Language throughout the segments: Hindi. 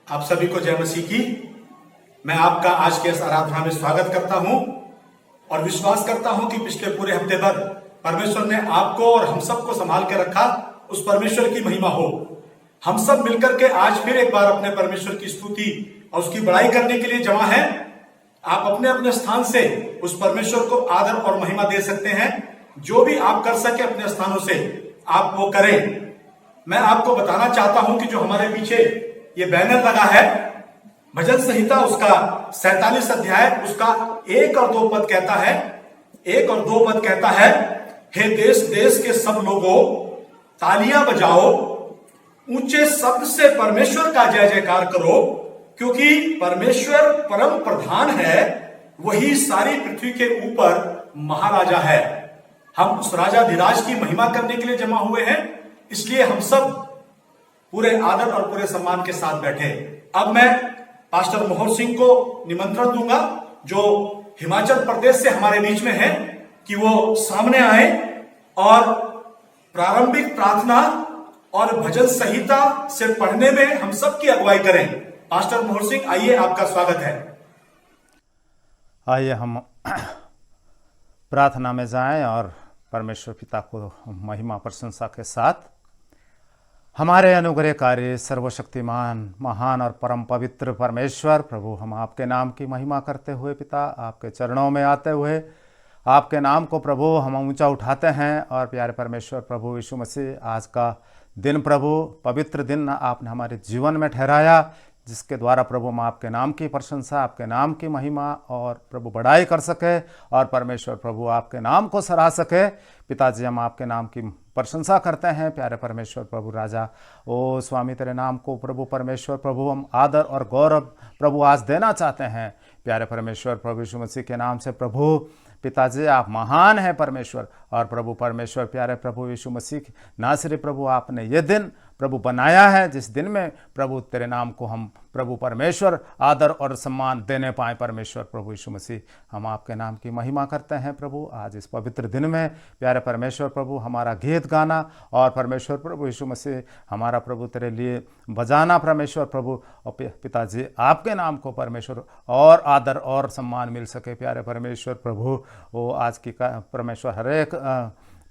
आप सभी को जय मसीह की। मैं आपका आज के इस आराधना में स्वागत करता हूं और विश्वास करता हूं कि पिछले पूरे हफ्ते भर परमेश्वर ने आपको और हम सबको संभाल के रखा। उस परमेश्वर की महिमा हो। हम सब मिलकर के आज फिर एक बार अपने परमेश्वर की स्तुति और उसकी बड़ाई करने के लिए जमा हैं। आप अपने अपने स्थान से उस परमेश्वर को आदर और महिमा दे सकते हैं। जो भी आप कर सके अपने स्थानों से आप वो करें। मैं आपको बताना चाहता हूं कि जो हमारे पीछे ये बैनर लगा है, भजन संहिता उसका 47 अध्याय उसका 1 और 2 पद कहता है, 1 और 2 पद कहता है, हे देश देश के सब लोगों तालियां बजाओ, ऊंचे शब्द से परमेश्वर का जय जयकार करो, क्योंकि परमेश्वर परम प्रधान है, वही सारी पृथ्वी के ऊपर महाराजा है। हम उस राजाधिराज की महिमा करने के लिए जमा हुए हैं, इसलिए हम सब पूरे आदर और पूरे सम्मान के साथ बैठे। अब मैं पास्टर मोहर सिंह को निमंत्रण दूंगा, जो हिमाचल प्रदेश से हमारे बीच में है, कि वो सामने आए और प्रारंभिक प्रार्थना और भजन संहिता से पढ़ने में हम सबकी अगुवाई करें। पास्टर मोहर सिंह, आइए, आपका स्वागत है। आइए हम प्रार्थना में जाएं और परमेश्वर पिता को महिमा प्रशंसा के साथ हमारे अनुग्रहकारी सर्वशक्तिमान महान और परम पवित्र परमेश्वर प्रभु, हम आपके नाम की महिमा करते हुए पिता आपके चरणों में आते हुए आपके नाम को प्रभु हम ऊंचा उठाते हैं। और प्यारे परमेश्वर प्रभु यीशु मसीह, आज का दिन प्रभु पवित्र दिन आपने हमारे जीवन में ठहराया, जिसके द्वारा प्रभु हम आपके नाम की प्रशंसा, आपके नाम की महिमा और प्रभु बड़ाई कर सके और परमेश्वर प्रभु आपके नाम को सराह सके। पिताजी, हम आपके नाम की प्रशंसा करते हैं। प्यारे परमेश्वर प्रभु राजा, ओ स्वामी, तेरे नाम को प्रभु परमेश्वर प्रभु हम आदर और गौरव प्रभु आज देना चाहते हैं। प्यारे परमेश्वर प्रभु यीशु मसीह के नाम से प्रभु पिताजी, आप महान हैं परमेश्वर। और प्रभु परमेश्वर प्यारे प्रभु यीशु मसीह नासरी प्रभु, आपने ये दिन प्रभु बनाया है, जिस दिन में प्रभु तेरे नाम को हम प्रभु परमेश्वर आदर और सम्मान देने पाए। परमेश्वर प्रभु यीशु मसीह, हम आपके नाम की महिमा करते हैं प्रभु। आज इस पवित्र दिन में प्यारे परमेश्वर प्रभु हमारा गीत गाना और परमेश्वर प्रभु यीशु मसीह हमारा प्रभु तेरे लिए बजाना परमेश्वर प्रभु, और पिताजी आपके नाम को परमेश्वर और आदर और सम्मान मिल सके। प्यारे परमेश्वर प्रभु, वो आज की परमेश्वर हरेक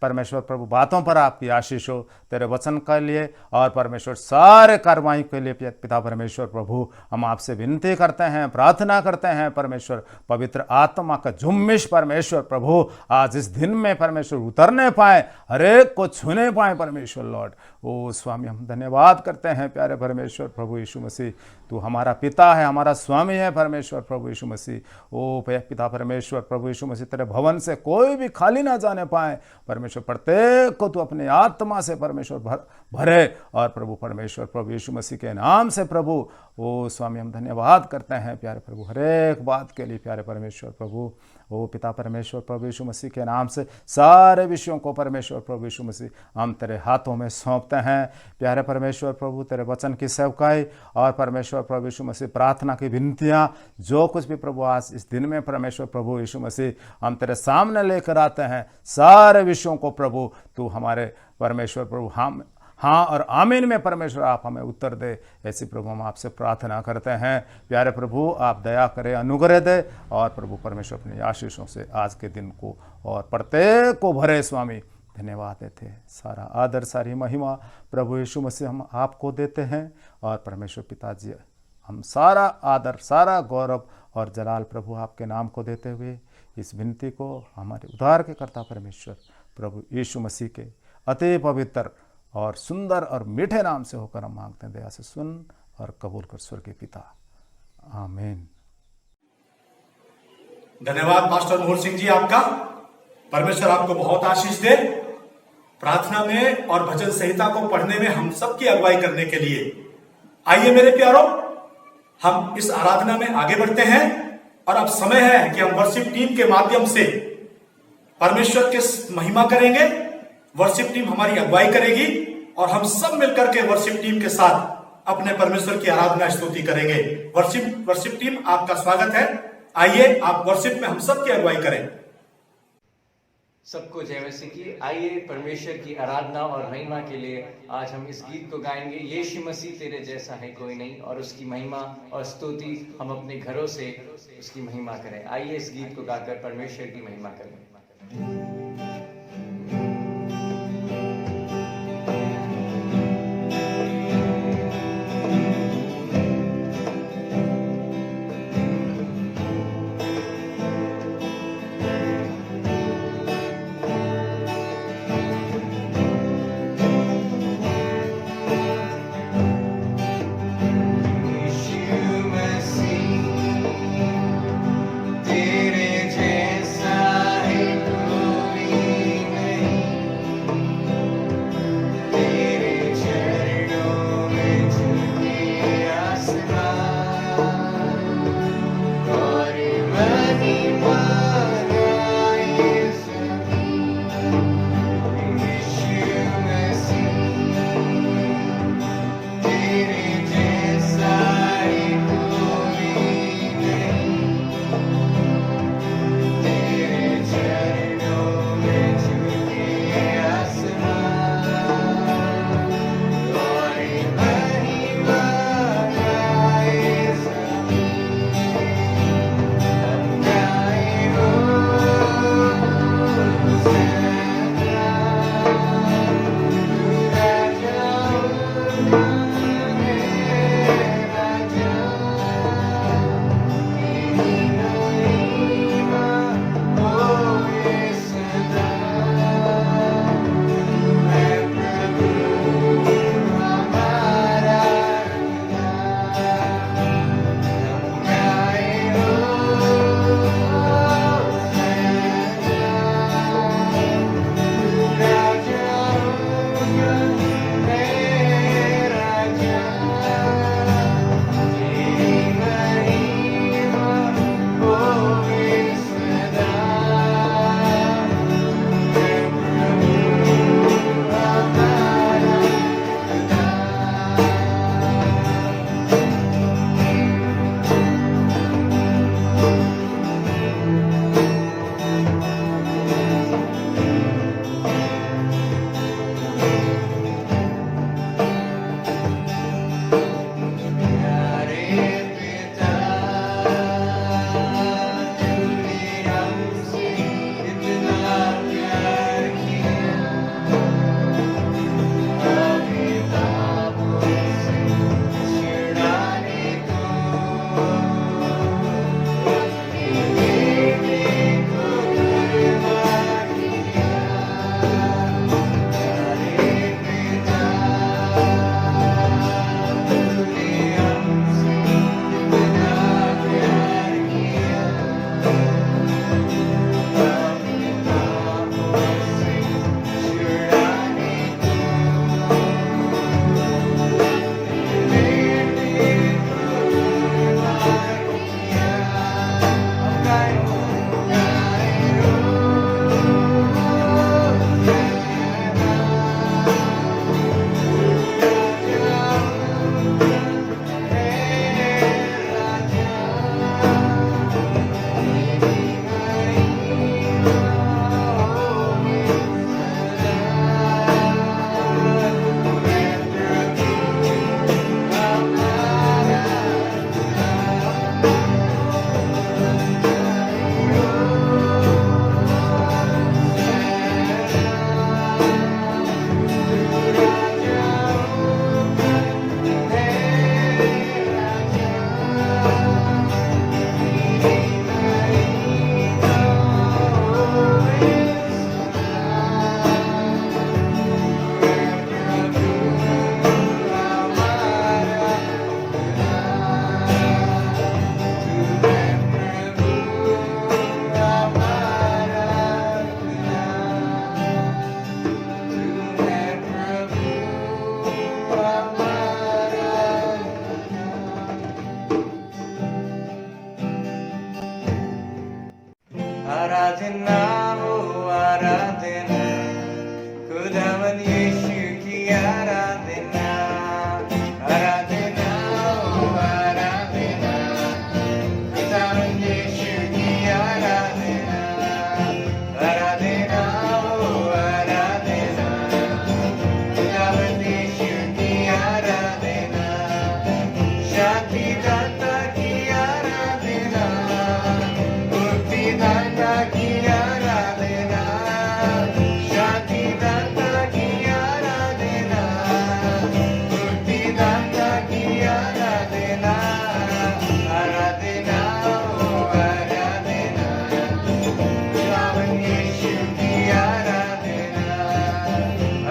परमेश्वर प्रभु बातों पर आपकी आशीष हो तेरे वचन के लिए और परमेश्वर सारे कार्रवाई के लिए पिता परमेश्वर प्रभु हम आपसे विनती करते हैं, प्रार्थना करते हैं परमेश्वर, पवित्र आत्मा का झुम्मिश परमेश्वर प्रभु आज इस दिन में परमेश्वर उतरने पाए, हरेक को छूने पाए परमेश्वर लॉर्ड। ओ स्वामी, हम धन्यवाद करते हैं प्यारे परमेश्वर प्रभु यीशु मसीह, तू हमारा पिता है, हमारा स्वामी है परमेश्वर प्रभु यीशु मसीह। ओ पिता परमेश्वर प्रभु यीशु मसीह, तेरे भवन से कोई भी खाली ना जाने पाए परमेश्वर, प्रत्येक को तू अपनी आत्मा से परमेश्वर भरे और प्रभु परमेश्वर प्रभु यीशु मसीह के नाम से प्रभु ओ स्वामी हम धन्यवाद करते हैं प्यारे प्रभु हरेक बात के लिए। प्यारे परमेश्वर प्रभु, ओ पिता परमेश्वर प्रभु यीशु मसीह के नाम से सारे विषयों को परमेश्वर प्रभु यीशु मसीह हम तेरे हाथों में सौंपते हैं। प्यारे परमेश्वर प्रभु, तेरे वचन की सेवकाई और परमेश्वर प्रभु यीशु मसीह प्रार्थना की विनतियाँ, जो कुछ भी प्रभु आज इस दिन में परमेश्वर प्रभु यीशु मसीह हम तेरे सामने लेकर आते हैं, सारे विषयों को प्रभु तू हमारे परमेश्वर प्रभु हम हाँ और आमीन में परमेश्वर आप हमें उत्तर दे, ऐसी प्रभु हम आपसे प्रार्थना करते हैं। प्यारे प्रभु, आप दया करें, अनुग्रह दे और प्रभु परमेश्वर अपनी आशीषों से आज के दिन को और प्रत्येक को भरे स्वामी। धन्यवाद देते हैं, सारा आदर सारी महिमा प्रभु यीशु मसीह हम आपको देते हैं और परमेश्वर पिताजी हम सारा आदर सारा गौरव और जलाल प्रभु आपके नाम को देते हुए इस विनती को हमारे उद्धार के कर्ता परमेश्वर प्रभु यीशु मसीह के अति पवित्र और सुंदर और मीठे नाम से होकर हम मांगते हैं। दया से सुन और कबूल कर स्वर्गीय पिता, आमीन। धन्यवाद पास्टर मोहर सिंह जी आपका। परमेश्वर आपको बहुत आशीष दे। प्रार्थना में और भजन संहिता को पढ़ने में हम सबकी अगुवाई करने के लिए आइए मेरे प्यारों, हम इस आराधना में आगे बढ़ते हैं और अब समय है कि हम वर्शिप टीम के माध्यम से परमेश्वर की महिमा करेंगे। वर्शिप टीम हमारी अगुवाई करेगी और हम सब मिलकर के वर्शिप टीम के साथ अपने परमेश्वर की आराधना स्तुति करेंगे। वर्शिप टीम, आपका स्वागत है। आइए आप वर्शिप में हम सब की अगुवाई करें। सबको जय मसीह की। आइए परमेश्वर की आराधना और महिमा के लिए आज हम इस गीत को गाएंगे, यीशु मसीह तेरे जैसा है कोई नहीं, और उसकी महिमा और स्तुति हम अपने घरों से उसकी महिमा करें। आइए इस गीत को गाकर परमेश्वर की महिमा करें। तेरे जैसा है कोई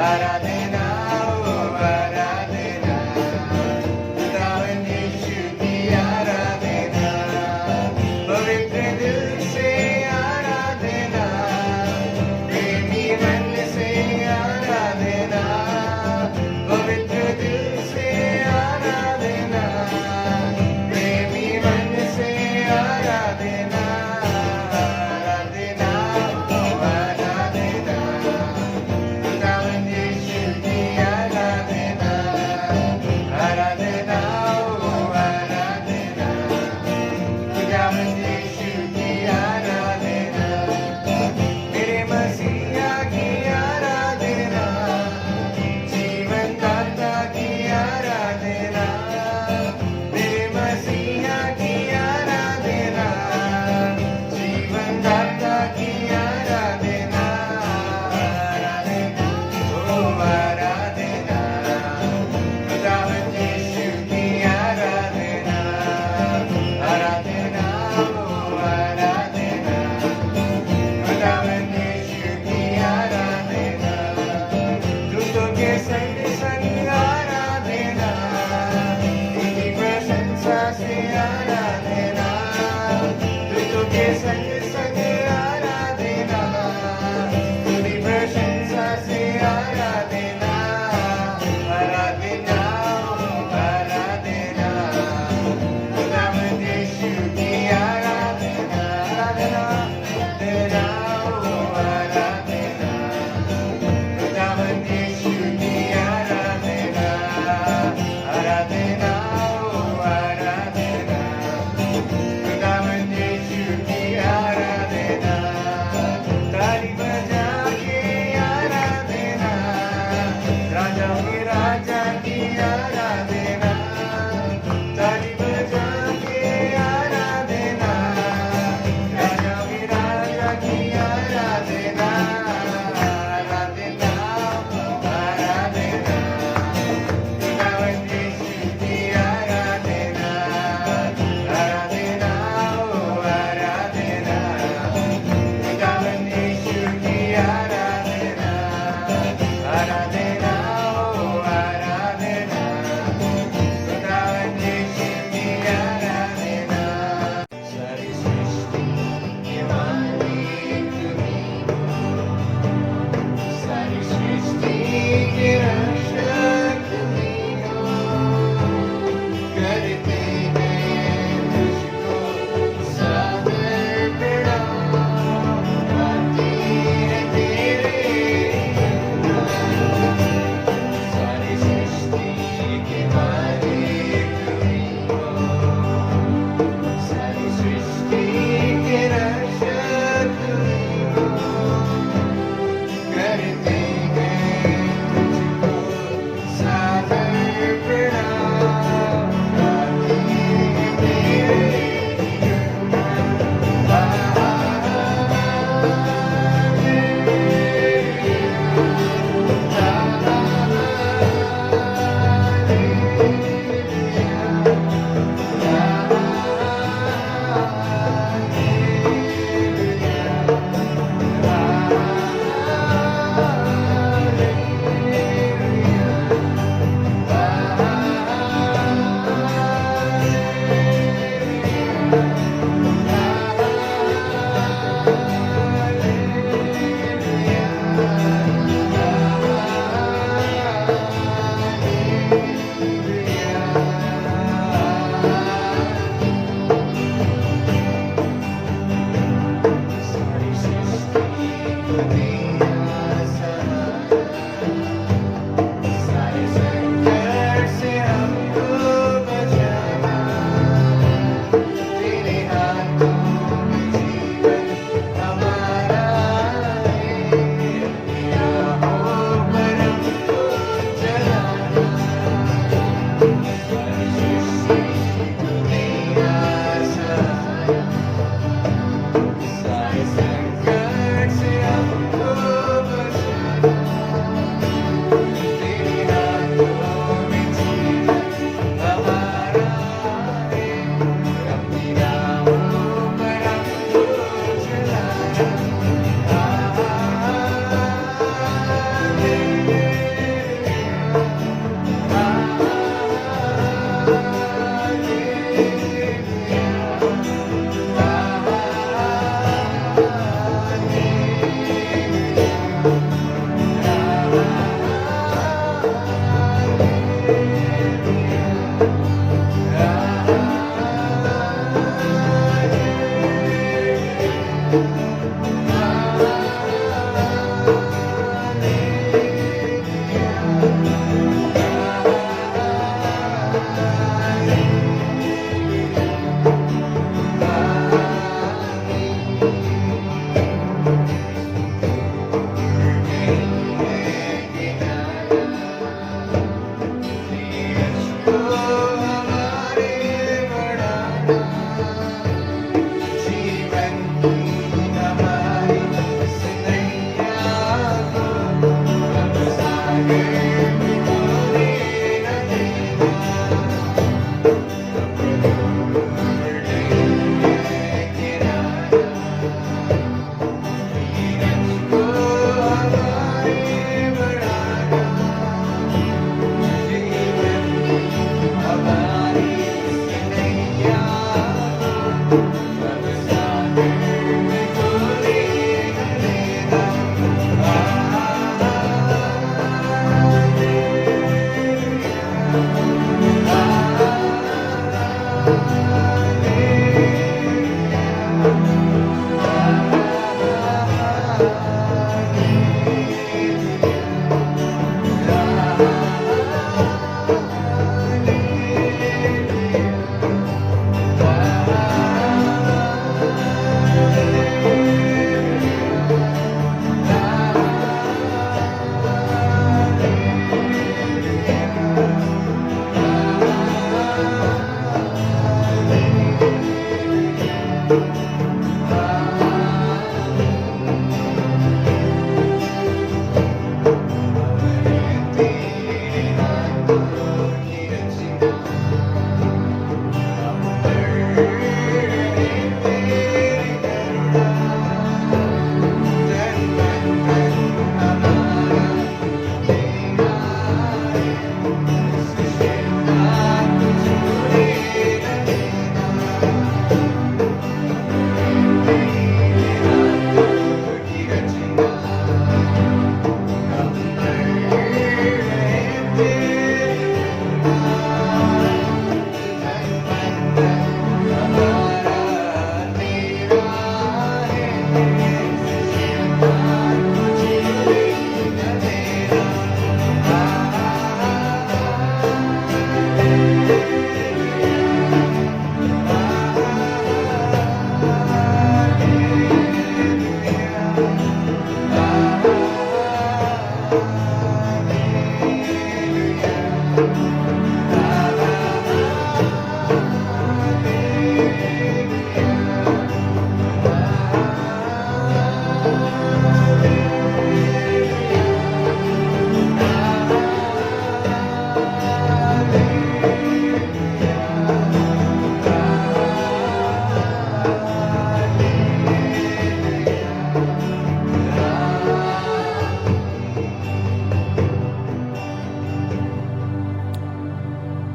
आराधना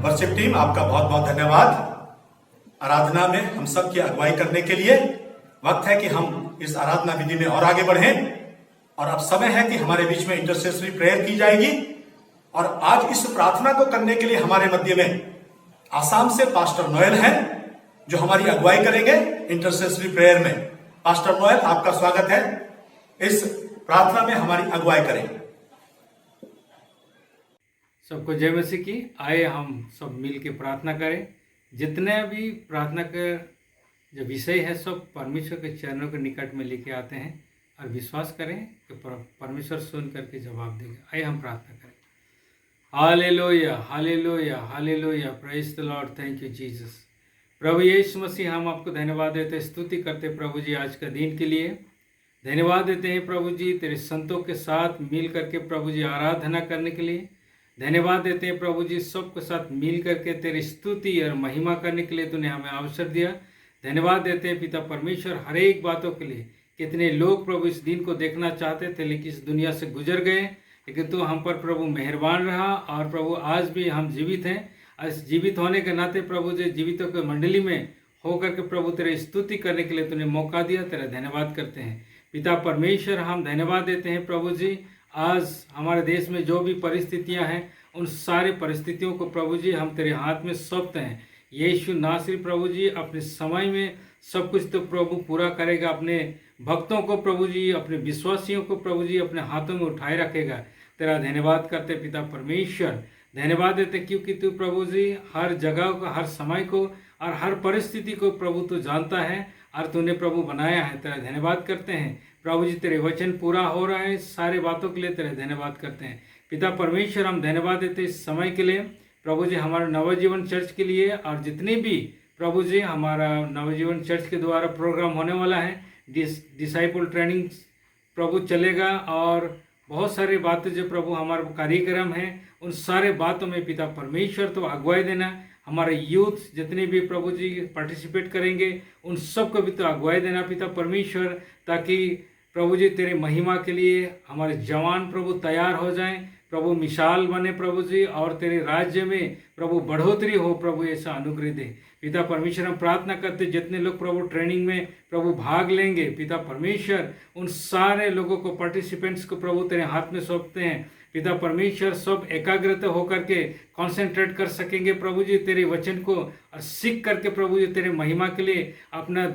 वर्शिप टीम, आपका बहुत बहुत धन्यवाद। आराधना में हम सब की अगुवाई करने के लिए वक्त है कि हम इस आराधना विधि में और आगे बढ़ें, और अब समय है कि हमारे बीच में इंटरसेसरी प्रेयर की जाएगी। और आज इस प्रार्थना को करने के लिए हमारे मध्य में आसाम से पास्टर नोएल हैं, जो हमारी अगुवाई करेंगे इंटरसेसरी प्रेयर में। पास्टर नोएल, आपका स्वागत है, इस प्रार्थना में हमारी अगुवाई करें। सबको जय मसीह की। आए हम सब मिल के प्रार्थना करें। जितने भी प्रार्थना का जो विषय है सब परमेश्वर के चरणों के निकट में लेके आते हैं और विश्वास करें कि परमेश्वर सुन करके जवाब देंगे। आइए हम प्रार्थना करें। Hallelujah, hallelujah, hallelujah, praise the Lord, thank you Jesus. प्रभु यीशु मसीह, हम आपको धन्यवाद देते, स्तुति करते प्रभु जी आज का दिन के लिए। धन्यवाद देते हैं प्रभु जी तेरे संतों के साथ मिल करके प्रभु जी आराधना करने के लिए। धन्यवाद देते हैं प्रभु जी सबके साथ मिल करके तेरी स्तुति और महिमा करने के लिए तूने हमें अवसर दिया। धन्यवाद देते हैं पिता परमेश्वर हर एक बातों के लिए। कितने लोग प्रभु इस दिन को देखना चाहते थे लेकिन इस दुनिया से गुजर गए, लेकिन तू हम पर प्रभु मेहरबान रहा और प्रभु आज भी हम जीवित हैं। आज जीवित होने के नाते प्रभु जी जीवितों के मंडली में होकर के प्रभु तेरे स्तुति करने के लिए तूने मौका दिया, तेरा धन्यवाद करते हैं। पिता परमेश्वर, हम धन्यवाद देते हैं प्रभु जी आज हमारे देश में जो भी परिस्थितियां हैं उन सारी परिस्थितियों को प्रभु जी हम तेरे हाथ में सौंपते हैं। यीशु नासरी प्रभु जी अपने समय में सब कुछ तो प्रभु पूरा करेगा। अपने भक्तों को प्रभु जी, अपने विश्वासियों को प्रभु जी अपने हाथों में उठाए रखेगा। तेरा धन्यवाद करते पिता परमेश्वर। धन्यवाद देते क्योंकि तू प्रभु जी हर जगह को, हर समय को और हर परिस्थिति को प्रभु तू जानता है और तूने प्रभु बनाया है। तेरा धन्यवाद करते हैं प्रभु जी। तेरे वचन पूरा हो रहा है, सारे बातों के लिए तेरा धन्यवाद करते हैं पिता परमेश्वर। हम धन्यवाद देते इस समय के लिए प्रभु जी, हमारे नवजीवन चर्च के लिए और जितने भी प्रभु जी हमारा नवजीवन चर्च के द्वारा प्रोग्राम होने वाला है, डिसाइपल ट्रेनिंग प्रभु चलेगा और बहुत सारी बातें जो प्रभु हमारे कार्यक्रम हैं उन सारे बातों में पिता परमेश्वर तो अगुवाई देना। हमारे यूथ जितने भी प्रभु जी पार्टिसिपेट करेंगे उन सबको भी तो अगुवाई देना पिता परमेश्वर, ताकि प्रभु जी तेरे महिमा के लिए हमारे जवान प्रभु तैयार हो जाएं, प्रभु मिसाल बने प्रभु जी, और तेरे राज्य में प्रभु बढ़ोतरी हो प्रभु, ऐसा अनुग्रह दे पिता परमेश्वर। हम प्रार्थना करते जितने लोग प्रभु ट्रेनिंग में प्रभु भाग लेंगे पिता परमेश्वर, उन सारे लोगों को, पार्टिसिपेंट्स को प्रभु तेरे हाथ में सौंपते हैं पिता परमेश्वर। सब एकाग्रता होकर के कॉन्सेंट्रेट कर सकेंगे प्रभु जी तेरे वचन को और सीख करके प्रभु जी तेरे महिमा के लिए अपना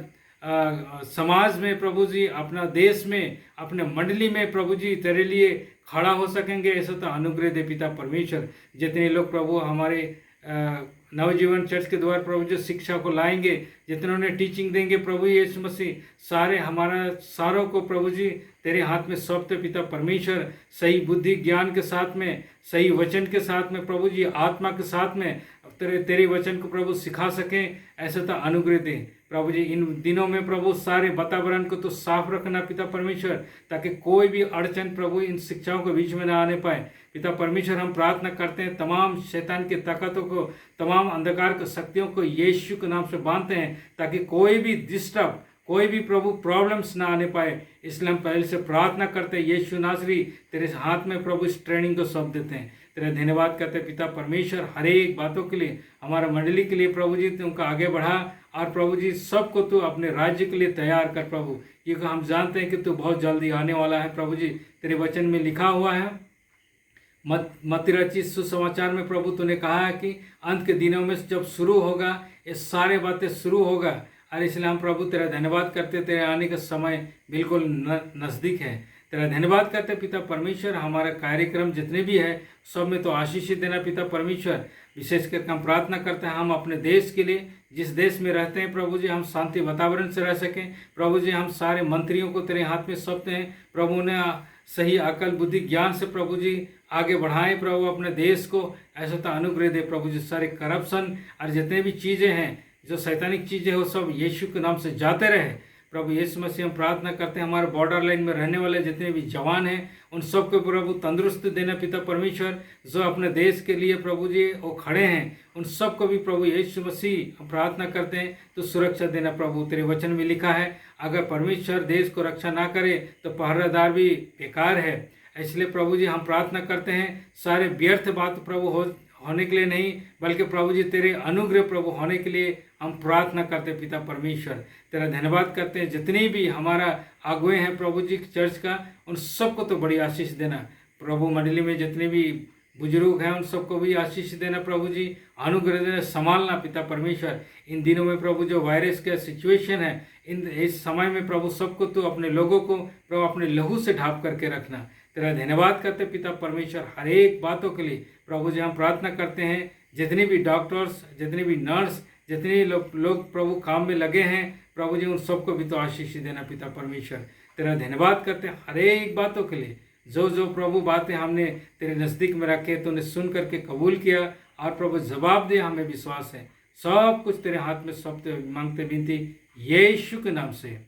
समाज में प्रभु जी, अपना देश में, अपने मंडली में प्रभु जी तेरे लिए खड़ा हो सकेंगे। ऐसा तो अनुग्रह दे पिता परमेश्वर। जितने लोग प्रभु हमारे नवजीवन चर्च के द्वारा प्रभु जी शिक्षा को लाएंगे, जितनों ने टीचिंग देंगे प्रभु यीशु मसीह, सारे हमारा सारों को प्रभु जी तेरे हाथ में सौंपते पिता परमेश्वर। सही बुद्धि ज्ञान के साथ में, सही वचन के साथ में प्रभु जी, आत्मा के साथ में तेरे वचन को प्रभु सिखा सकें, ऐसा तो अनुग्रह दें प्रभु जी। इन दिनों में प्रभु सारे वातावरण को तो साफ रखना पिता परमेश्वर, ताकि कोई भी अड़चन प्रभु इन शिक्षाओं के बीच में ना आने पाए पिता परमेश्वर। हम प्रार्थना करते हैं तमाम शैतान की ताकतों को, तमाम अंधकार की शक्तियों को यीशु के नाम से बांधते हैं, ताकि कोई भी डिस्टर्ब, कोई भी प्रभु प्रॉब्लम्स ना आने पाए। इसलिए हम पहले से प्रार्थना करते हैं यीशु नासरी तेरे हाथ में प्रभु इस ट्रेनिंग को सौंप देते हैं। तेरा धन्यवाद करते हैं पिता परमेश्वर, हर एक बातों के लिए, हमारा मंडली के लिए प्रभु जी तुमको आगे बढ़ा, और प्रभु जी सबको तू अपने राज्य के लिए तैयार कर प्रभु, क्योंकि हम जानते हैं कि तू बहुत जल्दी आने वाला है प्रभु जी। तेरे वचन में लिखा हुआ है मत्ती रचित सुसमाचार में प्रभु तूने कहा है कि अंत के दिनों में जब शुरू होगा, ये सारे बातें शुरू होगा, और इसलिए हम प्रभु तेरा धन्यवाद करते, तेरे आने का समय बिल्कुल नज़दीक है। तेरा धन्यवाद करते पिता परमेश्वर, हमारा कार्यक्रम जितने भी है सब में तो आशीष देना पिता परमेश्वर। विशेष करके हम प्रार्थना करते हैं हम अपने देश के लिए, जिस देश में रहते हैं प्रभु जी, हम शांति वातावरण से रह सकें प्रभु जी। हम सारे मंत्रियों को तेरे हाथ में सौंपते हैं प्रभु, ने सही अकल बुद्धि ज्ञान से प्रभु जी आगे बढ़ाएं प्रभु अपने देश को, ऐसा तो अनुग्रह दे प्रभु जी। सारे करप्शन और जितने भी चीज़ें हैं जो शैतानिक चीज़ें वो सब यीशु के नाम से जाते रहे प्रभु यीशु मसीह। हम प्रार्थना करते हैं हमारे बॉर्डर लाइन में रहने वाले जितने भी जवान हैं उन सबको प्रभु तंदुरुस्त देना पिता परमेश्वर, जो अपने देश के लिए प्रभु जी वो खड़े हैं उन सबको भी प्रभु यीशु मसीह हम प्रार्थना करते हैं तो सुरक्षा देना प्रभु। तेरे वचन में लिखा है अगर परमेश्वर देश को रक्षा ना करे तो पहरेदार भी बेकार है। इसलिए प्रभु जी हम प्रार्थना करते हैं सारे व्यर्थ बात प्रभु होने के लिए नहीं, बल्कि प्रभु जी तेरे अनुग्रह प्रभु होने के लिए हम प्रार्थना करते पिता परमेश्वर। तेरा धन्यवाद करते हैं जितने भी हमारा अगुए हैं प्रभु जी चर्च का, उन सबको तो बड़ी आशीष देना प्रभु। मंडली में जितने भी बुजुर्ग हैं उन सबको भी आशीष देना प्रभु जी, अनुग्रह देना, संभालना पिता परमेश्वर। इन दिनों में प्रभु जो वायरस का सिचुएशन है, इस समय में प्रभु सबको तो अपने लोगों को प्रभु अपने लहू से ढांप करके रखना। तेरा धन्यवाद करते पिता परमेश्वर हर एक बातों के लिए प्रभु जी। हम प्रार्थना करते हैं जितने भी डॉक्टर्स, जितने भी नर्स, जितने लोग प्रभु काम में लगे हैं प्रभु जी, उन सबको भी तो आशीष देना पिता परमेश्वर। तेरा धन्यवाद करते हैं हर एक बातों के लिए, जो जो प्रभु बातें हमने तेरे नज़दीक में रखे तूने सुन करके कबूल किया और प्रभु जवाब दिया, हमें विश्वास है सब कुछ तेरे हाथ में सब मांगते विनती यीशु के नाम से,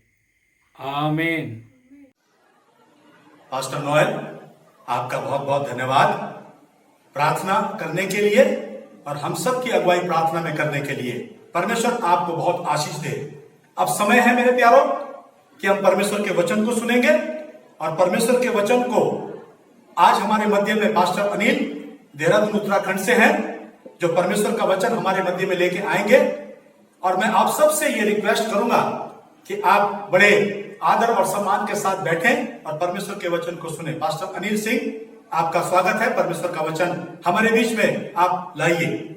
आमीन। पास्टर नोएल, आपका बहुत बहुत धन्यवाद प्रार्थना करने के लिए और हम सब की अगुवाई प्रार्थना में करने के लिए। परमेश्वर आपको बहुत आशीष दे। अब समय है मेरे प्यारों कि हम परमेश्वर के वचन को सुनेंगे, और परमेश्वर के वचन को आज हमारे मध्य में पास्टर अनिल देहरादून उत्तराखंड से हैं, जो परमेश्वर का वचन हमारे मध्य में लेके आएंगे। और मैं आप सबसे ये रिक्वेस्ट करूंगा कि आप बड़े आदर और सम्मान के साथ बैठें और परमेश्वर के वचन को सुने। पास्टर अनिल सिंह, आपका स्वागत है, परमेश्वर का वचन हमारे बीच में आप लाइए।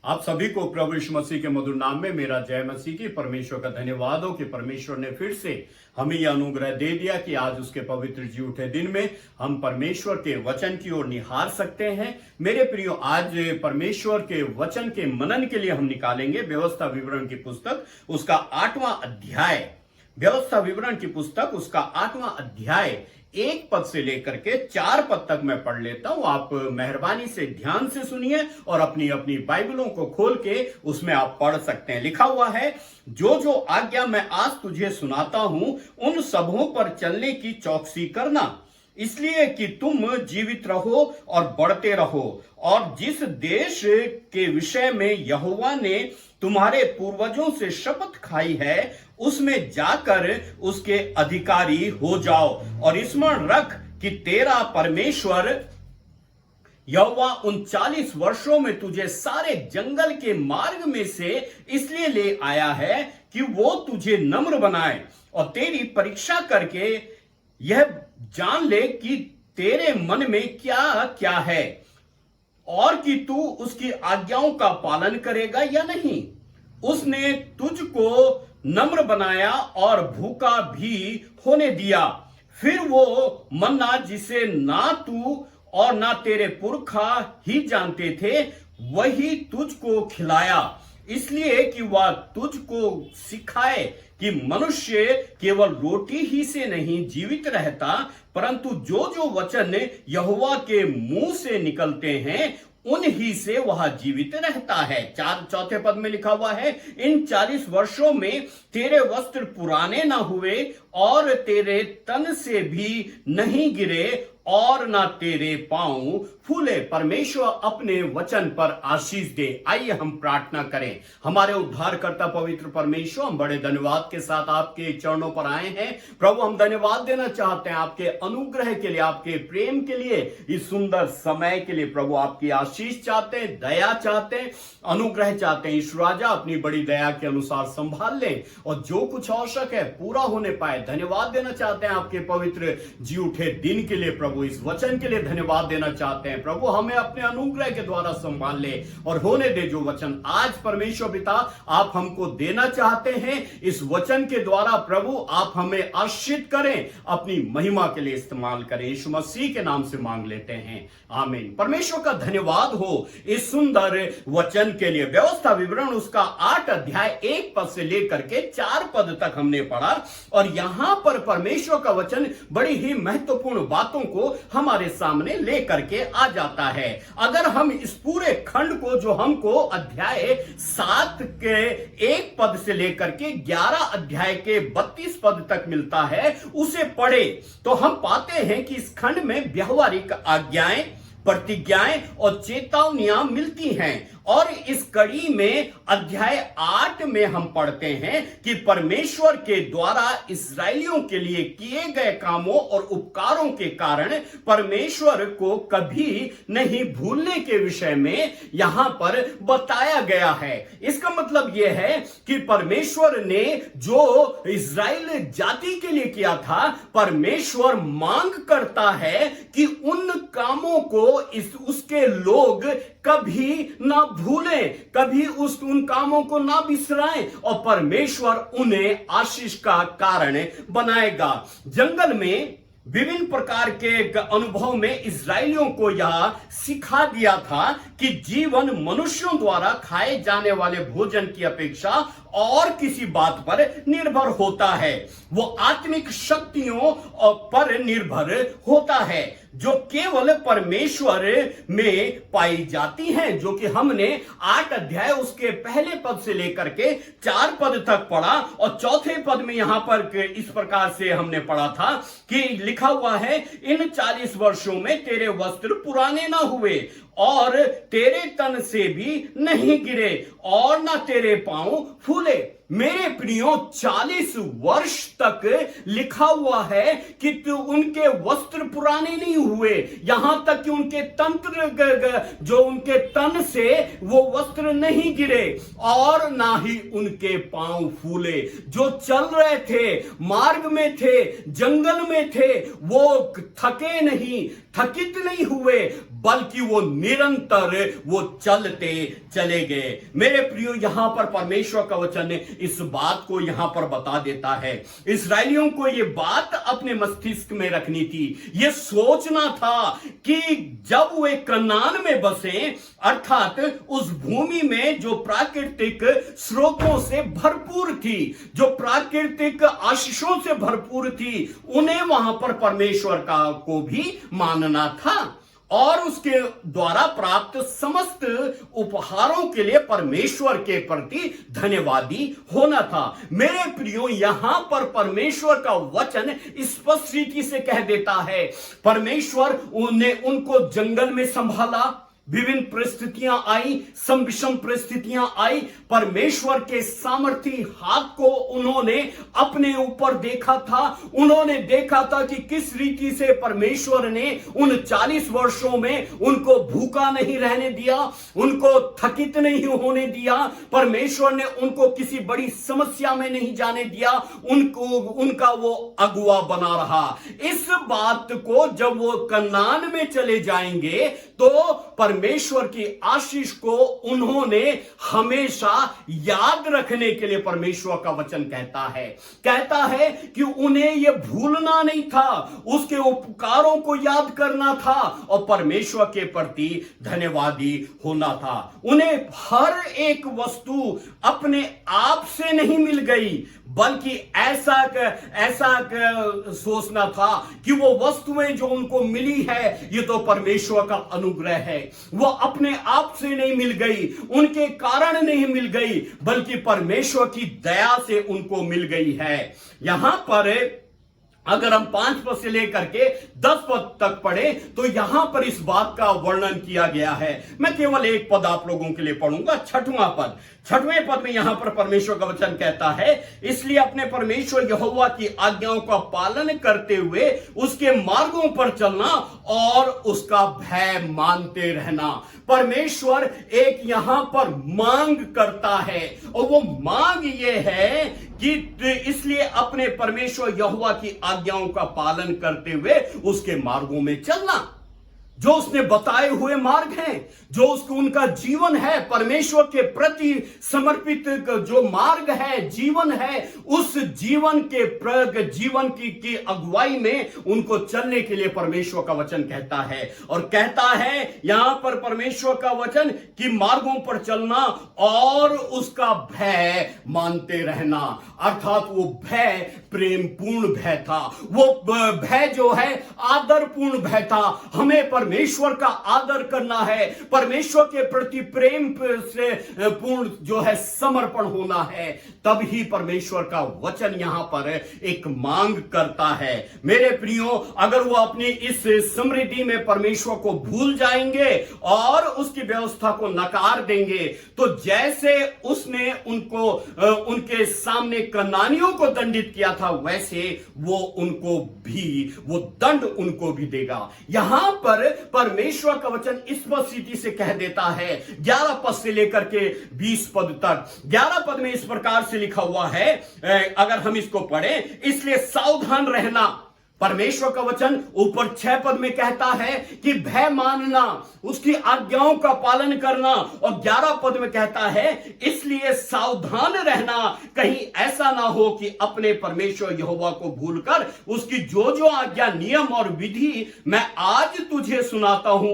आप सभी को प्रभु यीशु मसीह के मधुर नाम में मेरा जय मसीह की। परमेश्वर का धन्यवाद हो कि परमेश्वर ने फिर से हमें यह अनुग्रह दे दिया कि आज उसके पवित्र जी उठे दिन में हम परमेश्वर के वचन की ओर निहार सकते हैं। मेरे प्रियो, आज परमेश्वर के वचन के मनन के लिए हम निकालेंगे व्यवस्था विवरण की पुस्तक, उसका 8वां अध्याय। व्यवस्था विवरण की पुस्तक उसका 8वां अध्याय 1 पद से लेकर के 4 पद तक मैं पढ़ लेता हूं। आप मेहरबानी से ध्यान से सुनिए और अपनी अपनी बाइबलों को खोल के उसमें आप पढ़ सकते हैं। लिखा हुआ है, जो जो आज्ञा मैं आज तुझे सुनाता हूं उन सबों पर चलने की चौकसी करना, इसलिए कि तुम जीवित रहो और बढ़ते रहो, और जिस देश के विषय में यहोवा ने तुम्हारे पूर्वजों से शपथ खाई है उसमें जाकर उसके अधिकारी हो जाओ। और स्मरण रख कि तेरा परमेश्वर यहोवा 39 वर्षों में तुझे सारे जंगल के मार्ग में से इसलिए ले आया है कि वो तुझे नम्र बनाए और तेरी परीक्षा करके यह जान ले कि तेरे मन में क्या क्या है, और कि तू उसकी आज्ञाओं का पालन करेगा या नहीं। उसने तुझको नम्र बनाया और भूखा भी होने दिया। फिर वो मन्ना जिसे ना तू और ना तेरे पुरखा ही जानते थे वही तुझको खिलाया, इसलिए कि वह तुझको सिखाए कि मनुष्य केवल रोटी ही से नहीं जीवित रहता, परंतु जो जो वचन यहोवा के मुंह से निकलते हैं उन ही से वह जीवित रहता है। 4 पद में लिखा हुआ है, इन 40 वर्षों में तेरे वस्त्र पुराने ना हुए और तेरे तन से भी नहीं गिरे, और ना तेरे पांव फूले। परमेश्वर अपने वचन पर आशीष दे। आइए हम प्रार्थना करें। हमारे उद्धारकर्ता पवित्र परमेश्वर, हम बड़े धन्यवाद के साथ आपके चरणों पर आए हैं। प्रभु, हम धन्यवाद देना चाहते हैं आपके अनुग्रह के लिए, आपके प्रेम के लिए, इस सुंदर समय के लिए। प्रभु, आपकी आशीष चाहते हैं, दया चाहते हैं, अनुग्रह चाहते हैं। ईश्वर राजा अपनी बड़ी दया के अनुसार संभाल लें और जो कुछ आवश्यक है पूरा होने पाए। धन्यवाद देना चाहते हैं आपके पवित्र जी उठे दिन के लिए। प्रभु, इस वचन के लिए धन्यवाद देना चाहते हैं। प्रभु, हमें अपने अनुग्रह के द्वारा संभाल ले और होने दे जो वचन आज परमेश्वर पिता आप हमको देना चाहते हैं। इस वचन के द्वारा प्रभु आप हमें आशीष करें, अपनी महिमा के लिए इस्तेमाल करें। यीशु मसीह के नाम से मांग लेते हैं, आमीन। परमेश्वर का धन्यवाद हो इस सुंदर वचन के लिए। व्यवस्था विवरण उसका 8 अध्याय 1 पद से लेकर के 4 पद तक हमने पढ़ा और यहां पर परमेश्वर का वचन बड़ी ही महत्वपूर्ण बातों को हमारे सामने लेकर के आ जाता है। अगर हम इस पूरे खंड को, जो हमको अध्याय 7 के 1 पद से लेकर के 11 अध्याय के 32 पद तक मिलता है, उसे पढ़े तो हम पाते हैं कि इस खंड में व्यवहारिक आज्ञाएं, प्रतिज्ञाएं और चेतावनियां मिलती हैं। और इस कड़ी में अध्याय 8 में हम पढ़ते हैं कि परमेश्वर के द्वारा इस्राएलियों के लिए किए गए कामों और उपकारों के कारण परमेश्वर को कभी नहीं भूलने के विषय में यहां पर बताया गया है। इसका मतलब यह है कि परमेश्वर ने जो इस्राएल जाति के लिए किया था, परमेश्वर मांग करता है कि उन कामों को उसके लोग कभी ना भूलें, कभी उन कामों को ना बिसराएं और परमेश्वर उन्हें आशीष का कारण बनाएगा। जंगल में विभिन्न प्रकार के अनुभव में इस्राएलियों को यह सिखा दिया था कि जीवन मनुष्यों द्वारा खाए जाने वाले भोजन की अपेक्षा और किसी बात पर निर्भर होता है। वो आत्मिक शक्तियों पर निर्भर होता है जो केवल परमेश्वर में पाई जाती हैं, जो कि हमने 8 अध्याय उसके पहले पद से लेकर के 4 पद तक पढ़ा। और चौथे पद में यहां पर इस प्रकार से हमने पढ़ा था कि लिखा हुआ है, इन 40 वर्षों में तेरे वस्त्र पुराने ना हुए और तेरे तन से भी नहीं गिरे और ना तेरे पांव फूले। मेरे प्रियो, 40 वर्ष तक लिखा हुआ है कि उनके वस्त्र पुराने नहीं हुए, यहां तक कि उनके तंत्र जो उनके तन से वो वस्त्र नहीं गिरे और ना ही उनके पांव फूले। जो चल रहे थे, मार्ग में थे, जंगल में थे, वो थके नहीं, थकित नहीं हुए, बल्कि वो निरंतर वो चलते चले गए। मेरे प्रियो, यहां पर परमेश्वर का वचन इस बात को यहां पर बता देता है। इस्राएलियों को ये बात अपने मस्तिष्क में रखनी थी, ये सोचना था कि जब वे कनान में बसे, अर्थात उस भूमि में जो प्राकृतिक स्रोतों से भरपूर थी, जो प्राकृतिक आशीषों से भरपूर थी, उन्हें वहां पर परमेश्वर को भी मानना था और उसके द्वारा प्राप्त समस्त उपहारों के लिए परमेश्वर के प्रति धन्यवादी होना था। मेरे प्रियो, यहां पर परमेश्वर का वचन स्पष्ट रीति से कह देता है, परमेश्वर उनको जंगल में संभाला, विभिन्न परिस्थितियां आई, विषम परिस्थितियां आई, परमेश्वर के सामर्थी हाथ को उन्होंने अपने ऊपर देखा था। उन्होंने देखा था कि किस रीति से परमेश्वर ने उन 40 वर्षों में उनको भूखा नहीं रहने दिया, उनको थकित नहीं होने दिया, परमेश्वर ने उनको किसी बड़ी समस्या में नहीं जाने दिया, उनका वो अगुआ बना रहा। इस बात को जब वो कनान में चले जाएंगे तो परमेश्वर की आशीष को उन्होंने हमेशा याद रखने के लिए परमेश्वर का वचन कहता है कि उन्हें यह भूलना नहीं था, उसके उपकारों को याद करना था और परमेश्वर के प्रति धन्यवादी होना था। उन्हें हर एक वस्तु अपने आप से नहीं मिल गई, बल्कि ऐसा सोचना था कि वो वस्तुएं जो उनको मिली है, ये तो परमेश्वर का अनुग्रह है। वो अपने आप से नहीं मिल गई, उनके कारण नहीं मिल गई, बल्कि परमेश्वर की दया से उनको मिल गई है। यहां पर अगर हम 5 पद से लेकर के 10 पद तक पढ़े तो यहां पर इस बात का वर्णन किया गया है। मैं केवल एक पद आप लोगों के लिए पढ़ूंगा, 6वां पद। 6वें पद में यहां पर परमेश्वर का वचन कहता है, इसलिए अपने परमेश्वर यहोवा की आज्ञाओं का पालन करते हुए उसके मार्गों पर चलना और उसका भय मानते रहना। परमेश्वर एक यहां पर मांग करता है और वो मांग ये है कि इसलिए अपने परमेश्वर यहोवा की आज्ञाओं का पालन करते हुए उसके मार्गों में चलना। जो उसने बताए हुए मार्ग हैं, जो उसको उनका जीवन है, परमेश्वर के प्रति समर्पित जो मार्ग है, जीवन है, उस जीवन की अगुवाई में उनको चलने के लिए परमेश्वर का वचन कहता है। और कहता है यहां पर परमेश्वर का वचन कि मार्गों पर चलना और उसका भय मानते रहना। अर्थात वो भय प्रेम पूर्ण भय था, वो भय जो है आदरपूर्ण भय था। हमें परमेश्वर का आदर करना है, परमेश्वर के प्रति प्रेम से पूर्ण जो है समर्पण होना है, तब ही परमेश्वर का वचन यहां पर एक मांग करता है। मेरे प्रियो, अगर वो अपनी इस समृद्धि में परमेश्वर को भूल जाएंगे और उसकी व्यवस्था को नकार देंगे, तो जैसे उसने उनको उनके सामने कनानियों को दंडित किया था, वैसे वो दंड उनको भी देगा। यहां पर परमेश्वर का वचन स्पष्ट से कह देता है 11 पद से लेकर के 20 पद तक। 11 पद में इस प्रकार से लिखा हुआ है, अगर हम इसको पढ़ें, इसलिए सावधान रहना। परमेश्वर का वचन ऊपर 6 पद में कहता है कि भय मानना, उसकी आज्ञाओं का पालन करना, और 11 पद में कहता है इसलिए सावधान रहना, कहीं ऐसा ना हो कि अपने परमेश्वर यहोवा को भूलकर उसकी जो जो आज्ञा, नियम और विधि मैं आज तुझे सुनाता हूं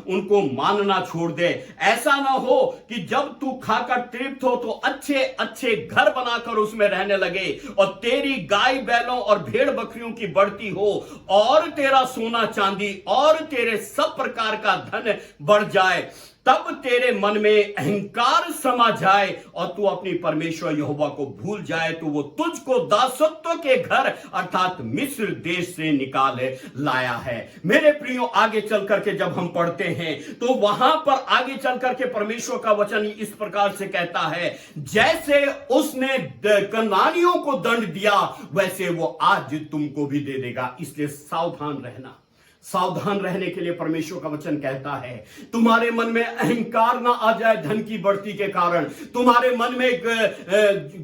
उनको मानना छोड़ दे। ऐसा ना हो कि जब तू खाकर तृप्त हो तो अच्छे अच्छे घर बनाकर उसमें रहने लगे और तेरी गाय बैलों और भेड़ बकरियों की बढ़ती हो और तेरा सोना चांदी और तेरे सब प्रकार का धन बढ़ जाए, तब तेरे मन में अहंकार समा जाए और तू अपनी परमेश्वर यहोवा को भूल जाए, तो वो तुझको दासत्व के घर अर्थात मिस्र देश से निकाल लाया है। मेरे प्रियो, आगे चल करके जब हम पढ़ते हैं तो वहां पर आगे चल करके परमेश्वर का वचन इस प्रकार से कहता है, जैसे उसने कनानियों को दंड दिया वैसे वो आज तुमको भी दे देगा। इसलिए सावधान रहना। सावधान रहने के लिए परमेश्वर का वचन कहता है, तुम्हारे मन में अहंकार ना आ जाए धन की बढ़ती के कारण, तुम्हारे मन में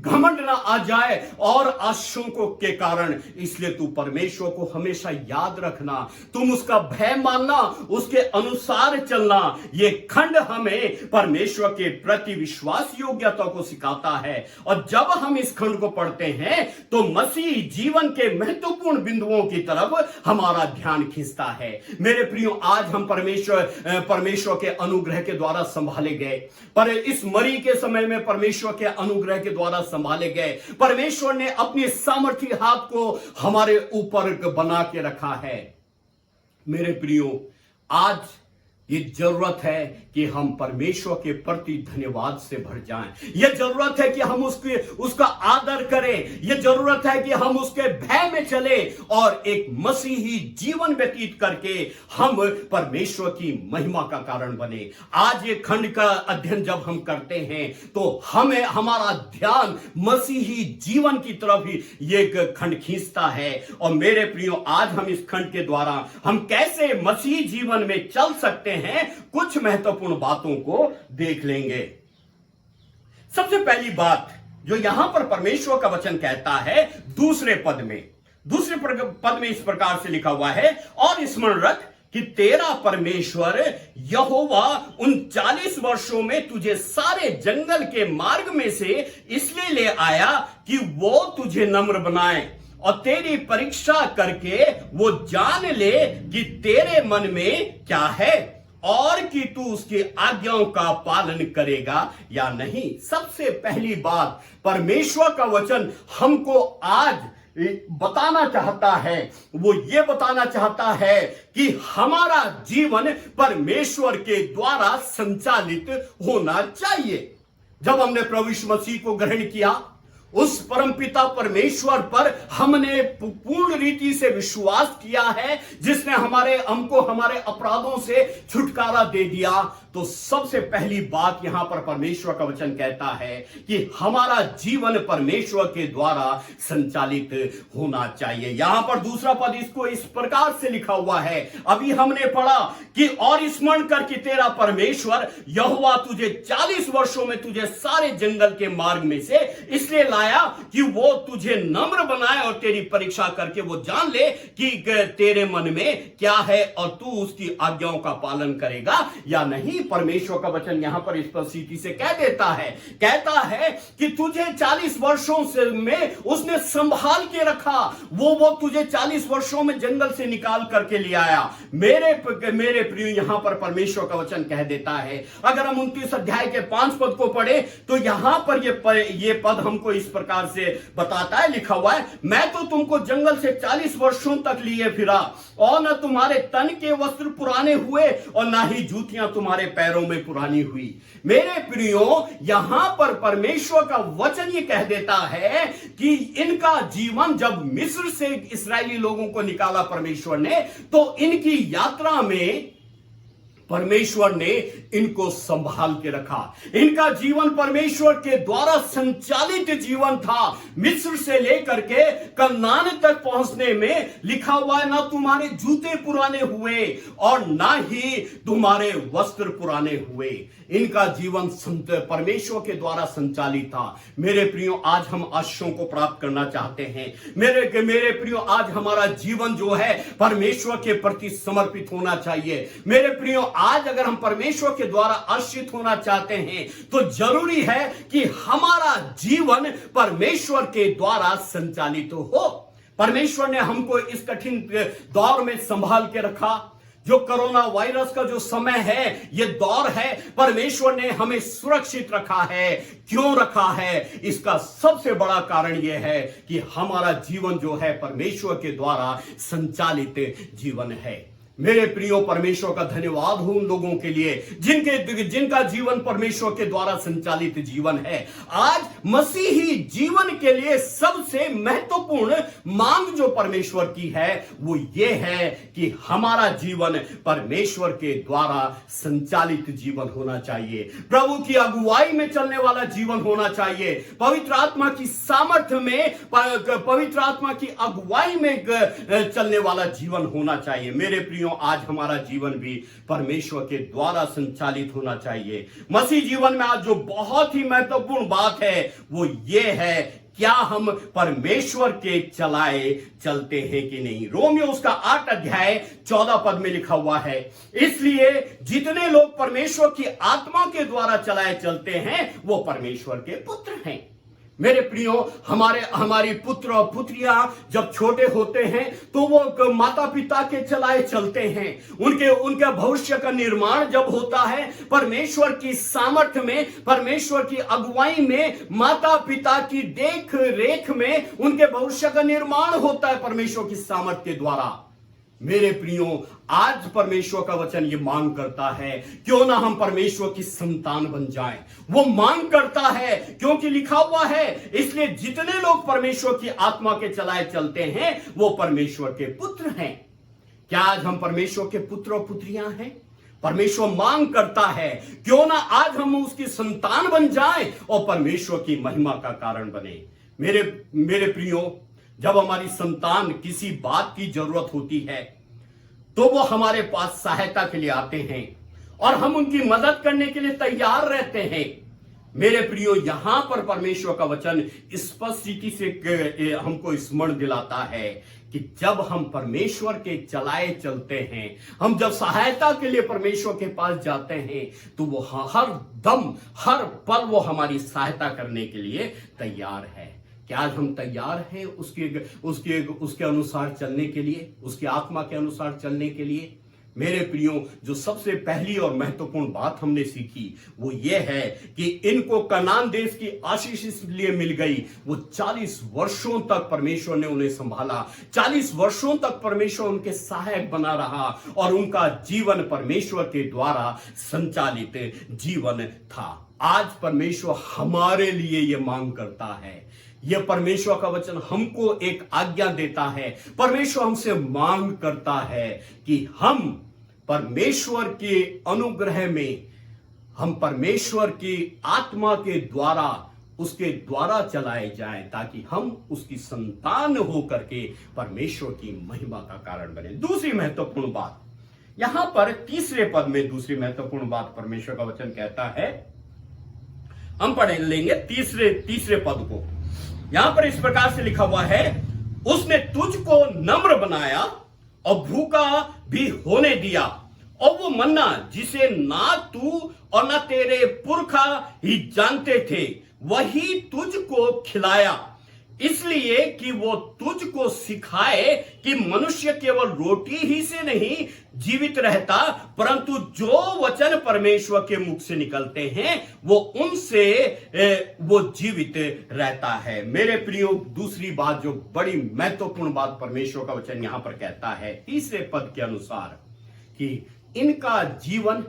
घमंड ना आ जाए और आशंकों के कारण। इसलिए तू परमेश्वर को हमेशा याद रखना, तुम उसका भय मानना, उसके अनुसार चलना। ये खंड हमें परमेश्वर के प्रति विश्वास योग्यता को सिखाता है। और जब हम इस खंड को पढ़ते हैं तो मसीह जीवन के महत्वपूर्ण बिंदुओं की तरफ हमारा ध्यान खींचता है। मेरे प्रियो, आज हम परमेश्वर के अनुग्रह के द्वारा संभाले गए, पर इस मरी के समय में परमेश्वर के अनुग्रह के द्वारा संभाले गए। परमेश्वर ने अपने सामर्थी हाथ को हमारे ऊपर बना के रखा है। मेरे प्रियो, आज ये जरूरत है कि हम परमेश्वर के प्रति धन्यवाद से भर जाएं। यह जरूरत है कि हम उसका आदर करें। यह जरूरत है कि हम उसके भय में चले और एक मसीही जीवन व्यतीत करके हम परमेश्वर की महिमा का कारण बने। आज ये खंड का अध्ययन जब हम करते हैं तो हमें हमारा ध्यान मसीही जीवन की तरफ ही ये खंड खींचता है। और मेरे प्रियो, आज हम इस खंड के द्वारा हम कैसे मसीही जीवन में चल सकते हैं, कुछ महत्वपूर्ण बातों को देख लेंगे। सबसे पहली बात जो यहां पर परमेश्वर का वचन कहता है, दूसरे पद में इस प्रकार से लिखा हुआ है, और स्मरण रख कि तेरा परमेश्वर यहोवा उन 40 वर्षों में तुझे सारे जंगल के मार्ग में से इसलिए ले आया कि वो तुझे नम्र बनाए और तेरी परीक्षा करके वो जान ले कि तेरे मन में क्या है और कि तू उसकी आज्ञाओं का पालन करेगा या नहीं। सबसे पहली बात, परमेश्वर का वचन हमको आज बताना चाहता है, वो ये बताना चाहता है कि हमारा जीवन परमेश्वर के द्वारा संचालित होना चाहिए। जब हमने प्रभु यीशु मसीह को ग्रहण किया, उस परमपिता परमेश्वर पर हमने पूर्ण रीति से विश्वास किया है, जिसने हमको हमारे अपराधों से छुटकारा दे दिया, तो सबसे पहली बात यहां पर परमेश्वर का वचन कहता है कि हमारा जीवन परमेश्वर के द्वारा संचालित होना चाहिए। यहां पर दूसरा पद इसको इस प्रकार से लिखा हुआ है, अभी हमने पढ़ा कि और स्मरण कर कि तेरा परमेश्वर यहोवा तुझे 40 वर्षों में तुझे सारे जंगल के मार्ग में से इसलिए लाया कि वो तुझे नम्र बनाए और तेरी परीक्षा करके वो जान ले कि तेरे मन में क्या है और तू उसकी आज्ञाओं का पालन करेगा या नहीं। परमेश्वर का वचन यहां पर स्पष्ट से कह देता है, कहता है कि तुझे 40 वर्षों से में उसने संभाल के रखा, वो तुझे 40 वर्षों में जंगल से निकाल करके ले आया। मेरे प्रिय, यहां पर परमेश्वर का वचन कह देता है, अगर हम 29 अध्याय के 5 पद को पढ़े तो यहां पर ये पद हमको इस प्रकार से बताता है, लिखा हुआ है, मैं तो तुमको जंगल से 40 वर्षों तक लिए फिरा और न तुम्हारे तन के वस्त्र पुराने हुए और ना ही जूतियां तुम्हारे पैरों में पुरानी हुई। मेरे प्रियो, यहां पर परमेश्वर का वचन ये कह देता है कि इनका जीवन, जब मिस्र से इस्राएली लोगों को निकाला परमेश्वर ने, तो इनकी यात्रा में परमेश्वर ने इनको संभाल के रखा। इनका जीवन परमेश्वर के द्वारा संचालित जीवन था। मिस्र से लेकर के कनान तक पहुंचने में लिखा हुआ है, ना तुम्हारे जूते पुराने हुए और ना ही तुम्हारे वस्त्र पुराने हुए। इनका जीवन परमेश्वर के द्वारा संचालित था। मेरे प्रियो, आज हम आशीषों को प्राप्त करना चाहते हैं। मेरे प्रियो, आज हमारा जीवन जो है परमेश्वर के प्रति समर्पित होना चाहिए। मेरे प्रियो, आज अगर हम परमेश्वर के द्वारा आश्रित होना चाहते हैं तो जरूरी है कि हमारा जीवन परमेश्वर के द्वारा संचालित हो। परमेश्वर ने हमको इस कठिन दौर में संभाल के रखा। जो कोरोना वायरस का जो समय है, ये दौर है, परमेश्वर ने हमें सुरक्षित रखा है। क्यों रखा है? इसका सबसे बड़ा कारण यह है कि हमारा जीवन जो है परमेश्वर के द्वारा संचालित जीवन है। मेरे प्रियो, परमेश्वर का धन्यवाद हो उन लोगों के लिए जिनका जीवन परमेश्वर के द्वारा संचालित जीवन है। आज मसीही जीवन के लिए सबसे महत्वपूर्ण मांग जो परमेश्वर की है वो ये है कि हमारा जीवन परमेश्वर के द्वारा संचालित जीवन होना चाहिए। प्रभु की अगुवाई में चलने वाला जीवन होना चाहिए। पवित्र आत्मा की सामर्थ्य में, पवित्र आत्मा की अगुवाई में चलने वाला जीवन होना चाहिए। मेरे प्रियो, आज हमारा जीवन भी परमेश्वर के द्वारा संचालित होना चाहिए। मसीह जीवन में आज जो बहुत ही महत्वपूर्ण बात है वो ये है, क्या हम परमेश्वर के चलाए चलते हैं कि नहीं। रोमियो उसका 8 अध्याय 14 पद में लिखा हुआ है, इसलिए जितने लोग परमेश्वर की आत्मा के द्वारा चलाए चलते हैं वो परमेश्वर के पुत्र हैं। मेरे प्रियो, हमारी पुत्र और पुत्रियां जब छोटे होते हैं तो वो माता पिता के चलाए चलते हैं। उनके भविष्य का निर्माण जब होता है परमेश्वर की सामर्थ्य में, परमेश्वर की अगुवाई में, माता पिता की देख रेख में उनके भविष्य का निर्माण होता है परमेश्वर की सामर्थ्य के द्वारा। मेरे प्रियो, आज परमेश्वर का वचन ये मांग करता है, क्यों ना हम परमेश्वर की संतान बन जाएं। वो मांग करता है क्योंकि लिखा हुआ है, इसलिए जितने लोग परमेश्वर की आत्मा के चलाए चलते हैं वो परमेश्वर के पुत्र हैं। क्या आज हम परमेश्वर के पुत्र और पुत्रियां हैं? परमेश्वर मांग करता है, क्यों ना आज हम उसकी संतान बन जाएं और परमेश्वर की महिमा का कारण बने। मेरे प्रियो, जब हमारी संतान किसी बात की जरूरत होती है तो वो हमारे पास सहायता के लिए आते हैं और हम उनकी मदद करने के लिए तैयार रहते हैं। मेरे प्रियो, यहां पर परमेश्वर का वचन स्पष्ट रीति से हमको स्मरण दिलाता है कि जब हम परमेश्वर के चलाए चलते हैं, हम जब सहायता के लिए परमेश्वर के पास जाते हैं तो वो हर दम हर पल वो हमारी सहायता करने के लिए तैयार है। क्या आज हम तैयार हैं उसके अनुसार चलने के लिए, उसकी आत्मा के अनुसार चलने के लिए? मेरे प्रियो, जो सबसे पहली और महत्वपूर्ण बात हमने सीखी वो ये है कि इनको कनान देश की आशीष इसलिए मिल गई, वो 40 वर्षों तक परमेश्वर ने उन्हें संभाला। 40 वर्षों तक परमेश्वर उनके सहायक बना रहा और उनका जीवन परमेश्वर के द्वारा संचालित जीवन था। आज परमेश्वर हमारे लिए ये मांग करता है, यह परमेश्वर का वचन हमको एक आज्ञा देता है। परमेश्वर हमसे मांग करता है कि हम परमेश्वर के अनुग्रह में, हम परमेश्वर की आत्मा के द्वारा, उसके द्वारा चलाए जाएं, ताकि हम उसकी संतान होकर के परमेश्वर की महिमा का कारण बने। दूसरी महत्वपूर्ण बात यहां पर तीसरे पद में, दूसरी महत्वपूर्ण बात परमेश्वर का वचन कहता है, हम पढ़ लेंगे तीसरे पद को। यहां पर इस प्रकार से लिखा हुआ है, उसने तुझको नम्र बनाया और भूखा भी होने दिया, और वो मन्ना जिसे ना तू और ना तेरे पुरखा ही जानते थे, वही तुझको खिलाया, इसलिए कि वो तुझको सिखाए कि मनुष्य केवल रोटी ही से नहीं जीवित रहता, परंतु जो वचन परमेश्वर के मुख से निकलते हैं वो उनसे वो जीवित रहता है। मेरे प्रियो, दूसरी बात जो बड़ी महत्वपूर्ण बात परमेश्वर का वचन यहां पर कहता है तीसरे पद के अनुसार, कि इनका जीवन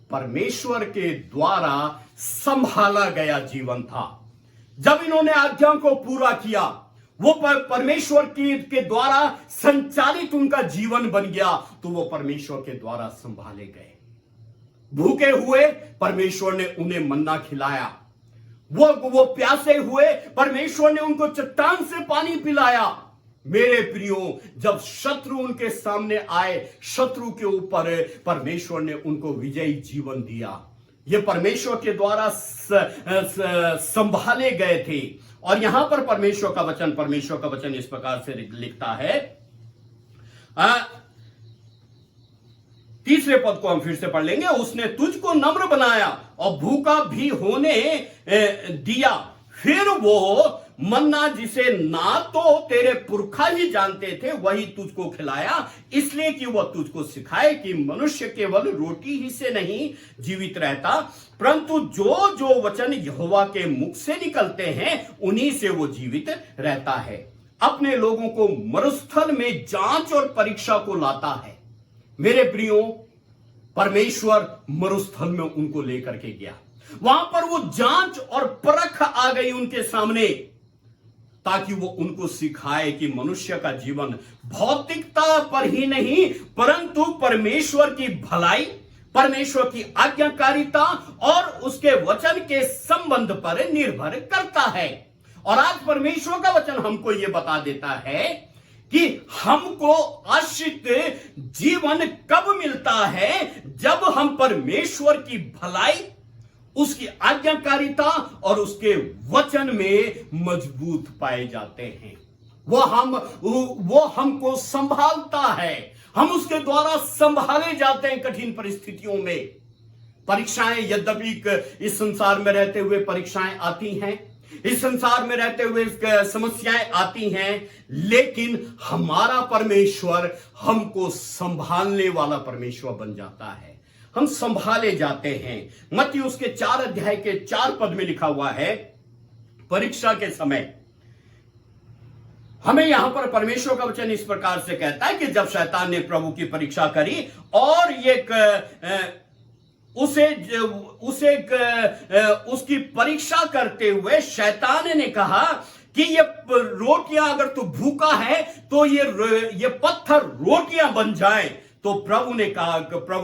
परमेश्वर के द्वारा संभाला गया जीवन था। जब इन्होंने आज्ञा को पूरा किया, वो परमेश्वर के द्वारा संचालित उनका जीवन बन गया, तो वो परमेश्वर के द्वारा संभाले गए। भूखे हुए, परमेश्वर ने उन्हें मन्ना खिलाया। वो प्यासे हुए, परमेश्वर ने उनको चट्टान से पानी पिलाया। मेरे प्रियो, जब शत्रु उनके सामने आए, शत्रु के ऊपर परमेश्वर ने उनको विजयी जीवन दिया। ये परमेश्वर के द्वारा संभाले गए थे। और यहां पर परमेश्वर का वचन इस प्रकार से लिखता है, तीसरे पद को हम फिर से पढ़ लेंगे, उसने तुझको नम्र बनाया और भूखा भी होने दिया, फिर वो मन्ना जिसे ना तो तेरे पुरखा ही जानते थे वही तुझको खिलाया, इसलिए कि वह तुझको सिखाए कि मनुष्य केवल रोटी ही से नहीं जीवित रहता, परंतु जो जो वचन यहोवा के मुख से निकलते हैं उन्हीं से वो जीवित रहता है। अपने लोगों को मरुस्थल में जांच और परीक्षा को लाता है। मेरे प्रियो, परमेश्वर मरुस्थल में उनको लेकर के गया, वहां पर वो जांच और परख आ गई उनके सामने, ताकि वो उनको सिखाए कि मनुष्य का जीवन भौतिकता पर ही नहीं परंतु परमेश्वर की भलाई, परमेश्वर की आज्ञाकारिता और उसके वचन के संबंध पर निर्भर करता है। और आज परमेश्वर का वचन हमको यह बता देता है कि हमको आश्रित जीवन कब मिलता है, जब हम परमेश्वर की भलाई, उसकी आज्ञाकारिता और उसके वचन में मजबूत पाए जाते हैं। वो हमको संभालता है, हम उसके द्वारा संभाले जाते हैं कठिन परिस्थितियों में। परीक्षाएं, यद्यपि इस संसार में रहते हुए परीक्षाएं आती हैं, इस संसार में रहते हुए समस्याएं आती हैं, लेकिन हमारा परमेश्वर हमको संभालने वाला परमेश्वर बन जाता है। हम संभाले जाते हैं। मत्ती उसके 4 अध्याय के 4 पद में लिखा हुआ है, परीक्षा के समय हमें यहां पर परमेश्वर का वचन इस प्रकार से कहता है कि जब शैतान ने प्रभु की परीक्षा करी और उसकी परीक्षा करते हुए शैतान ने कहा कि ये रोटियां, अगर तू भूखा है तो ये पत्थर रोटियां बन जाएं। तो प्रभु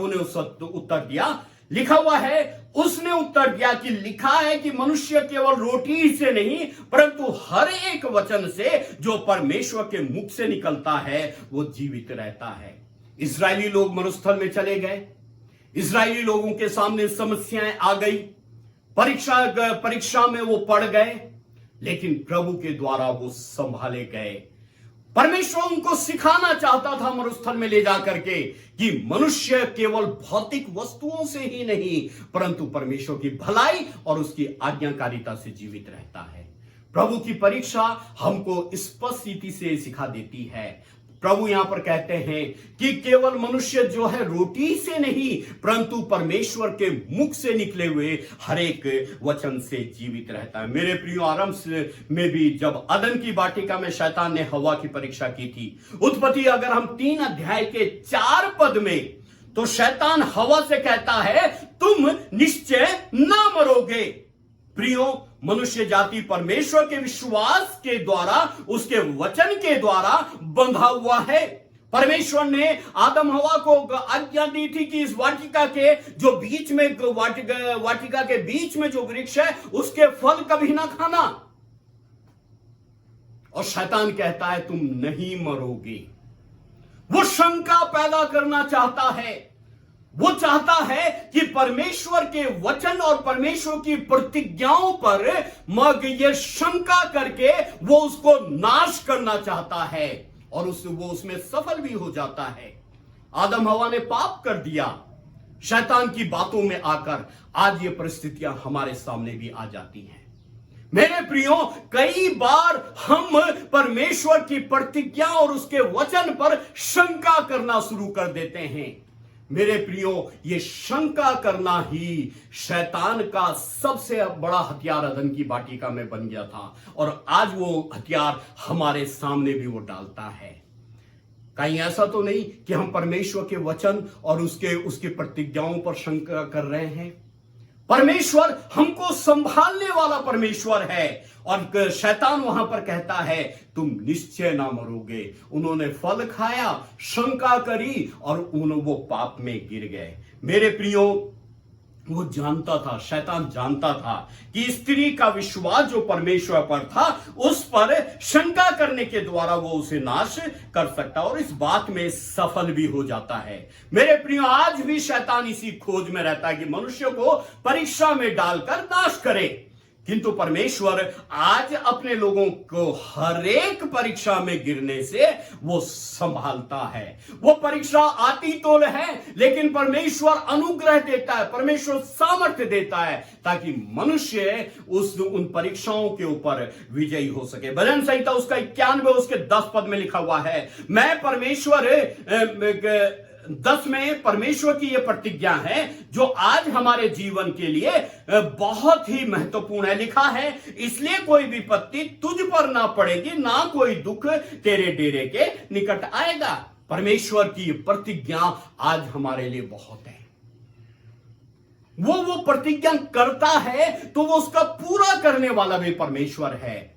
ने उस उत्तर दिया, लिखा हुआ है, उसने उत्तर दिया कि लिखा है कि मनुष्य केवल रोटी ही से नहीं परंतु हर एक वचन से जो परमेश्वर के मुख से निकलता है वो जीवित रहता है। इस्राएली लोग मरुस्थल में चले गए, इस्राएली लोगों के सामने समस्याएं आ गई, परीक्षा में वो पड़ गए, लेकिन प्रभु के द्वारा वो संभाले गए। परमेश्वर उनको सिखाना चाहता था मरुस्थल में ले जाकर के कि मनुष्य केवल भौतिक वस्तुओं से ही नहीं परंतु परमेश्वर की भलाई और उसकी आज्ञाकारिता से जीवित रहता है। प्रभु की परीक्षा हमको स्पष्ट रीति से सिखा देती है। प्रभु यहां पर कहते हैं कि केवल मनुष्य जो है रोटी से नहीं परंतु परमेश्वर के मुख से निकले हुए हर एक वचन से जीवित रहता है। मेरे प्रियो, आरंभ में भी जब अदन की वाटिका में शैतान ने हवा की परीक्षा की थी, उत्पत्ति अगर हम 3 अध्याय के 4 पद में, तो शैतान हवा से कहता है तुम निश्चय ना मरोगे। प्रियो, मनुष्य जाति परमेश्वर के विश्वास के द्वारा, उसके वचन के द्वारा बंधा हुआ है। परमेश्वर ने आदम हवा को आज्ञा दी थी कि इस वाटिका के जो बीच में वाटिका के बीच में जो वृक्ष है उसके फल कभी ना खाना। और शैतान कहता है तुम नहीं मरोगे। वो शंका पैदा करना चाहता है। वो चाहता है कि परमेश्वर के वचन और परमेश्वर की प्रतिज्ञाओं पर मग ये शंका करके वो उसको नाश करना चाहता है, और वो उसमें सफल भी हो जाता है। आदम हवा ने पाप कर दिया शैतान की बातों में आकर। आज ये परिस्थितियां हमारे सामने भी आ जाती हैं। मेरे प्रियो, कई बार हम परमेश्वर की प्रतिज्ञा और उसके वचन पर शंका करना शुरू कर देते हैं। मेरे प्रियो, ये शंका करना ही शैतान का सबसे बड़ा हथियार अदन की वाटिका में बन गया था, और आज वो हथियार हमारे सामने भी वो डालता है। कहीं ऐसा तो नहीं कि हम परमेश्वर के वचन और उसकी प्रतिज्ञाओं पर शंका कर रहे हैं। परमेश्वर हमको संभालने वाला परमेश्वर है, और शैतान वहां पर कहता है तुम निश्चय ना मरोगे। उन्होंने फल खाया, शंका करी, और वो पाप में गिर गए। मेरे प्रियो, वो जानता था, शैतान जानता था कि स्त्री का विश्वास जो परमेश्वर पर था उस पर शंका करने के द्वारा वो उसे नाश कर सकता, और इस बात में सफल भी हो जाता है। मेरे प्रियो, आज भी शैतान इसी खोज में रहता है कि मनुष्य को परीक्षा में डालकर नाश करे, किंतु परमेश्वर आज अपने लोगों को हर एक परीक्षा में गिरने से वो संभालता है। वो परीक्षा आती तो है, लेकिन परमेश्वर अनुग्रह देता है, परमेश्वर सामर्थ्य देता है, ताकि मनुष्य उन परीक्षाओं के ऊपर विजयी हो सके। भजन संहिता उसका 91 उसके 10 पद में लिखा हुआ है, मैं परमेश्वर 10 में परमेश्वर की यह प्रतिज्ञा है जो आज हमारे जीवन के लिए बहुत ही महत्वपूर्ण है। लिखा है, इसलिए कोई विपत्ति तुझ पर ना पड़ेगी, ना कोई दुख तेरे डेरे के निकट आएगा। परमेश्वर की प्रतिज्ञा आज हमारे लिए बहुत है। वो प्रतिज्ञा करता है तो वो उसका पूरा करने वाला भी परमेश्वर है।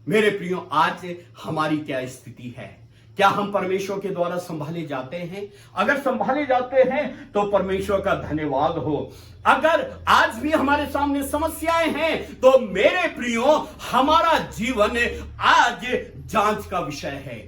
मेरे प्रियो, आज हमारी क्या स्थिति है? क्या हम परमेश्वर के द्वारा संभाले जाते हैं? अगर संभाले जाते हैं तो परमेश्वर का धन्यवाद हो। अगर आज भी हमारे सामने समस्याएं हैं तो मेरे प्रियो, हमारा जीवन आज जांच का विषय है।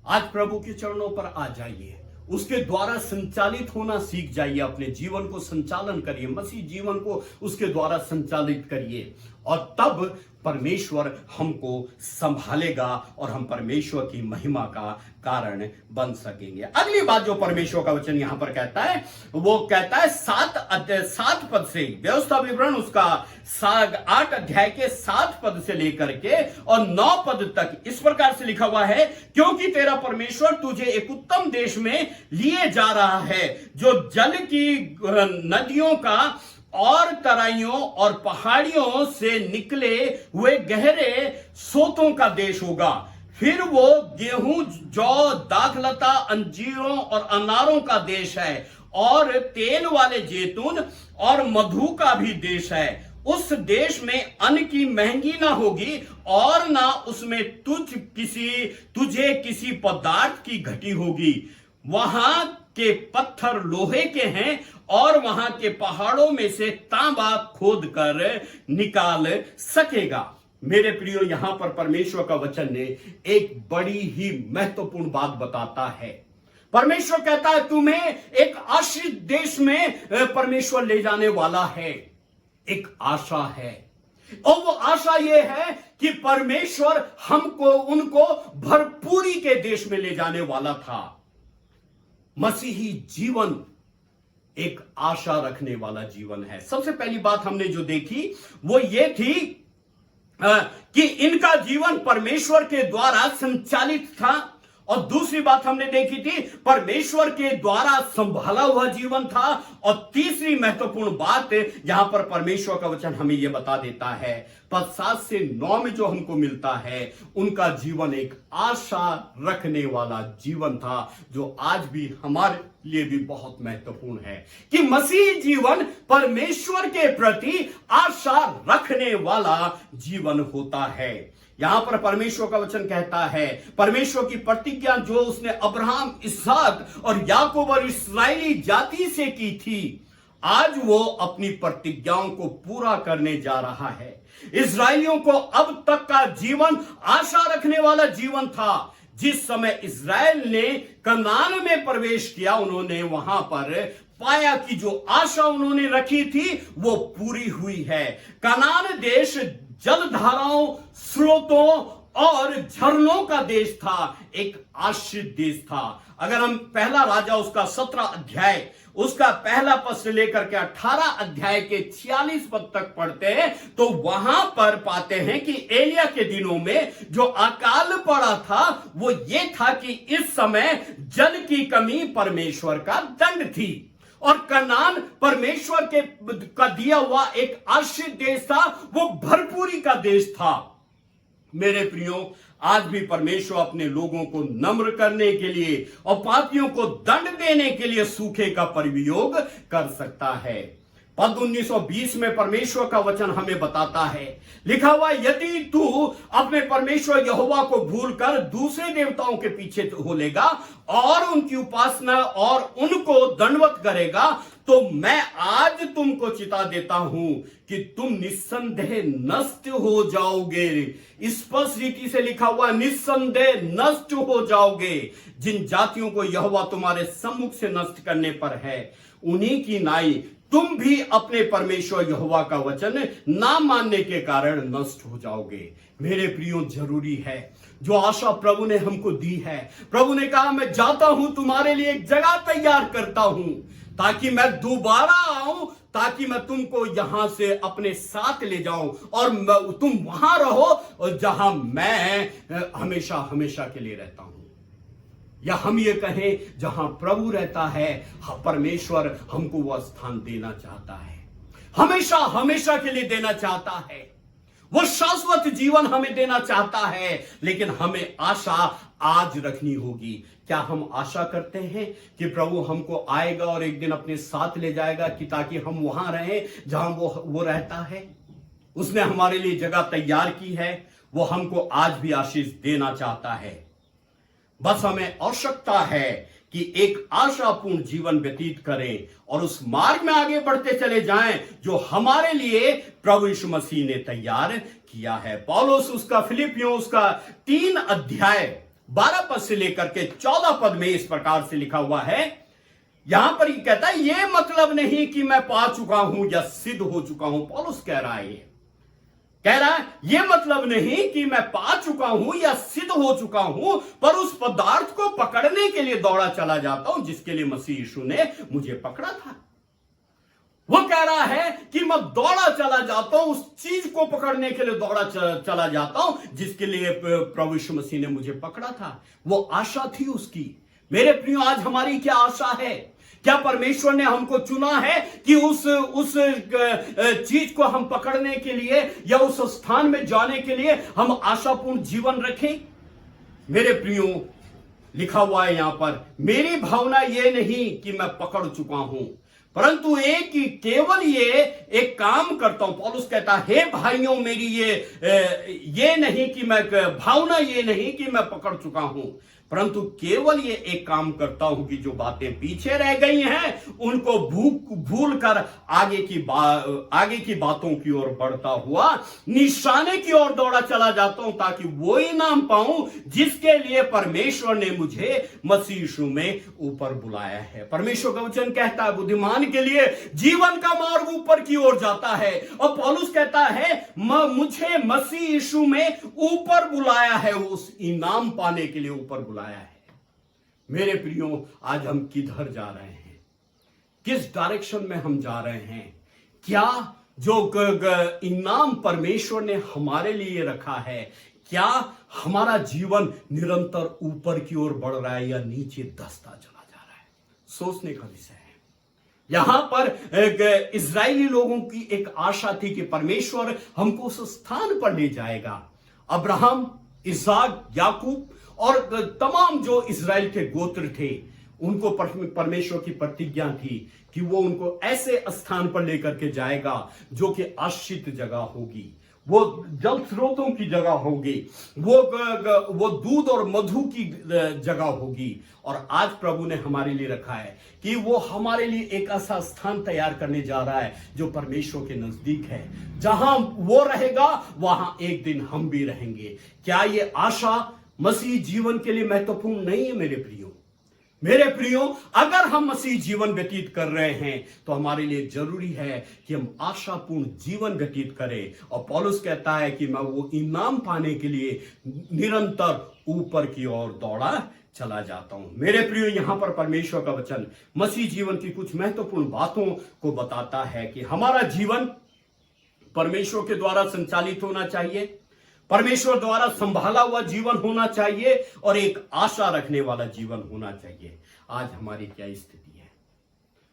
आज प्रभु के चरणों पर आ जाइए, उसके द्वारा संचालित होना सीख जाइए, अपने जीवन को संचालन करिए, मसीह जीवन को उसके द्वारा संचालित करिए, और तब परमेश्वर हमको संभालेगा और हम परमेश्वर की महिमा का कारण बन सकेंगे। अगली बात जो परमेश्वर का वचन यहां पर कहता है, वो कहता है 7 पद से, व्यवस्था विवरण उसका 8 अध्याय के 7 पद से लेकर के और 9 पद तक इस प्रकार से लिखा हुआ है, क्योंकि तेरा परमेश्वर तुझे एक उत्तम देश में लिए जा रहा है, जो जल की नदियों का और तराइयों और पहाड़ियों से निकले हुए गहरे सोतों का देश होगा। फिर वो गेहूं, जौ, दाखलता, अंजीरों और अनारों का देश है, और तेल वाले जैतून और मधु का भी देश है। उस देश में अन्न की महंगी ना होगी, और ना उसमें तुझे किसी पदार्थ की घटी होगी। वहां के पत्थर लोहे के हैं, और वहां के पहाड़ों में से तांबा खोद कर निकाल सकेगा। मेरे प्रियो, यहां पर परमेश्वर का वचन ने एक बड़ी ही महत्वपूर्ण बात बताता है। परमेश्वर कहता है तुम्हें एक आश्रित देश में परमेश्वर ले जाने वाला है। एक आशा है, और वो आशा ये है कि परमेश्वर हमको उनको भरपूरी के देश में ले जाने वाला था। मसीही जीवन एक आशा रखने वाला जीवन है। सबसे पहली बात हमने जो देखी वो ये थी कि इनका जीवन परमेश्वर के द्वारा संचालित था, और दूसरी बात हमने देखी थी परमेश्वर के द्वारा संभाला हुआ जीवन था, और तीसरी महत्वपूर्ण बात यहां पर परमेश्वर का वचन हमें यह बता देता है, पद 7 से 9 में जो हमको मिलता है, उनका जीवन एक आशा रखने वाला जीवन था, जो आज भी हमारे लिए भी बहुत महत्वपूर्ण है कि मसीह जीवन परमेश्वर के प्रति आशा रखने वाला जीवन होता है। यहां पर परमेश्वर का वचन कहता है, परमेश्वर की प्रतिज्ञा जो उसने अब्राहम, इसहाक और याकूब और इस्राएली जाति से की थी, आज वो अपनी प्रतिज्ञाओं को पूरा करने जा रहा है। इस्राएलियों को अब तक का जीवन आशा रखने वाला जीवन था। जिस समय इस्राएल ने कनान में प्रवेश किया, उन्होंने वहां पर पाया कि जो आशा उन्होंने रखी थी वो पूरी हुई है। कनान देश जलधाराओं, स्रोतों और झरनों का देश था, एक आश्रित देश था। अगर हम पहला राजा उसका 17 अध्याय उसका पहला पद से लेकर के 18 अध्याय के 46 पद तक पढ़ते हैं तो वहां पर पाते हैं कि एलिया के दिनों में जो अकाल पड़ा था वो ये था कि इस समय जल की कमी परमेश्वर का दंड थी और कनान परमेश्वर का दिया हुआ एक आश्रित देश था, वो भरपूरी का देश था। मेरे प्रियो, आज भी परमेश्वर अपने लोगों को नम्र करने के लिए और पापियों को दंड देने के लिए सूखे का प्रयोग कर सकता है। पद 19 और 20 में परमेश्वर का वचन हमें बताता है, लिखा हुआ, यदि तू अपने परमेश्वर यहोवा को भूलकर दूसरे देवताओं के पीछे हो लेगा और उनकी उपासना और उनको दंडवत करेगा तो मैं आज तुमको चिता देता हूं कि तुम निस्संदेह नष्ट हो जाओगे। स्पष्ट रीति से लिखा हुआ, निस्संदेह नष्ट हो जाओगे। जिन जातियों को यहोवा तुम्हारे सम्मुख से नष्ट करने पर है, उन्हीं की नाई तुम भी अपने परमेश्वर यहोवा का वचन ना मानने के कारण नष्ट हो जाओगे। मेरे प्रियो, जरूरी है जो आशा प्रभु ने हमको दी है। प्रभु ने कहा, मैं जाता हूं, तुम्हारे लिए एक जगह तैयार करता हूं ताकि मैं दोबारा आऊं, ताकि मैं तुमको यहां से अपने साथ ले जाऊं और तुम वहां रहो और जहां मैं हमेशा हमेशा के लिए रहता हूं। या हम ये कहें, जहां प्रभु रहता है, परमेश्वर हमको वह स्थान देना चाहता है, हमेशा हमेशा के लिए देना चाहता है, वो शाश्वत जीवन हमें देना चाहता है। लेकिन हमें आशा आज रखनी होगी। क्या हम आशा करते हैं कि प्रभु हमको आएगा और एक दिन अपने साथ ले जाएगा कि ताकि हम वहां रहें जहां वो रहता है? उसने हमारे लिए जगह तैयार की है, वो हमको आज भी आशीष देना चाहता है। बस हमें आवश्यकता है कि एक आशापूर्ण जीवन व्यतीत करें और उस मार्ग में आगे बढ़ते चले जाएं जो हमारे लिए प्रभु यीशु मसीह ने तैयार किया है। पौलुस उसका फिलिपियों उसका 3 अध्याय 12 पद से लेकर के 14 पद में इस प्रकार से लिखा हुआ है। यहां पर ये कहता है, ये मतलब नहीं कि मैं पा चुका हूं या सिद्ध हो चुका हूं। पौलुस कह रहा है, कह रहा है, यह मतलब नहीं कि मैं पा चुका हूं या सिद्ध हो चुका हूं, पर उस पदार्थ को पकड़ने के लिए दौड़ा चला जाता हूं जिसके लिए मसीह यीशु ने मुझे पकड़ा था। वो कह रहा है कि मैं दौड़ा चला जाता हूं, उस चीज को पकड़ने के लिए दौड़ा चला जाता हूं जिसके लिए प्रभु यीशु मसीह ने मुझे पकड़ा था। वो आशा थी उसकी। मेरे प्रियो, आज हमारी क्या आशा है? क्या परमेश्वर ने हमको चुना है कि उस चीज को हम पकड़ने के लिए या उस स्थान में जाने के लिए हम आशापूर्ण जीवन रखें? मेरे प्रियो, लिखा हुआ है यहां पर, मेरी भावना यह नहीं कि मैं पकड़ चुका हूं, परंतु एक ही केवल ये एक काम करता हूं। पौलुस कहता है, हे भाइयों, मेरी ये नहीं कि मैं भावना ये नहीं कि मैं पकड़ चुका हूं, परंतु केवल ये एक काम करता हूं कि जो बातें पीछे रह गई हैं उनको भूल कर आगे की बातों की ओर बढ़ता हुआ निशाने की ओर दौड़ा चला जाता हूं ताकि वो इनाम पाऊं जिसके लिए परमेश्वर ने मुझे मसीह यीशु में ऊपर बुलाया है। परमेश्वर का वचन कहता है, बुद्धिमान के लिए जीवन का मार्ग ऊपर की ओर जाता है, और पौलुस कहता है, मुझे मसीह यीशु में ऊपर बुलाया है, उस इनाम पाने के लिए ऊपर बुलाया है। मेरे प्रियो, आज हम किधर जा रहे हैं? किस डायरेक्शन में हम जा रहे हैं? क्या जो इनाम परमेश्वर ने हमारे लिए रखा है, क्या हमारा जीवन निरंतर ऊपर की ओर बढ़ रहा है या नीचे धंसता चला जा रहा है? सोचने का विषय है। यहां पर इजरायली लोगों की एक आशा थी कि परमेश्वर हमको उस स्थान पर ले जाएगा। अब्राहम, इसहाक, याकूब और तमाम जो इजराइल के गोत्र थे, उनको परमेश्वर की प्रतिज्ञा थी कि वो उनको ऐसे स्थान पर लेकर के जाएगा जो कि आश्रित जगह होगी, वो जल स्रोतों की जगह होगी, वो दूध और मधु की जगह होगी। और आज प्रभु ने हमारे लिए रखा है कि वो हमारे लिए एक ऐसा स्थान तैयार करने जा रहा है जो परमेश्वर के नजदीक है। जहां वो रहेगा वहां एक दिन हम भी रहेंगे। क्या ये आशा मसीह जीवन के लिए महत्वपूर्ण नहीं है मेरे प्रियो? मेरे प्रियो, अगर हम मसीह जीवन व्यतीत कर रहे हैं तो हमारे लिए जरूरी है कि हम आशापूर्ण जीवन व्यतीत करें। और पौलुस कहता है कि मैं वो इनाम पाने के लिए निरंतर ऊपर की ओर दौड़ा चला जाता हूं। मेरे प्रियो, यहां पर परमेश्वर का वचन मसीह जीवन की कुछ महत्वपूर्ण बातों को बताता है कि हमारा जीवन परमेश्वर के द्वारा संचालित होना चाहिए, परमेश्वर द्वारा संभाला हुआ जीवन होना चाहिए और एक आशा रखने वाला जीवन होना चाहिए। आज हमारी क्या स्थिति है?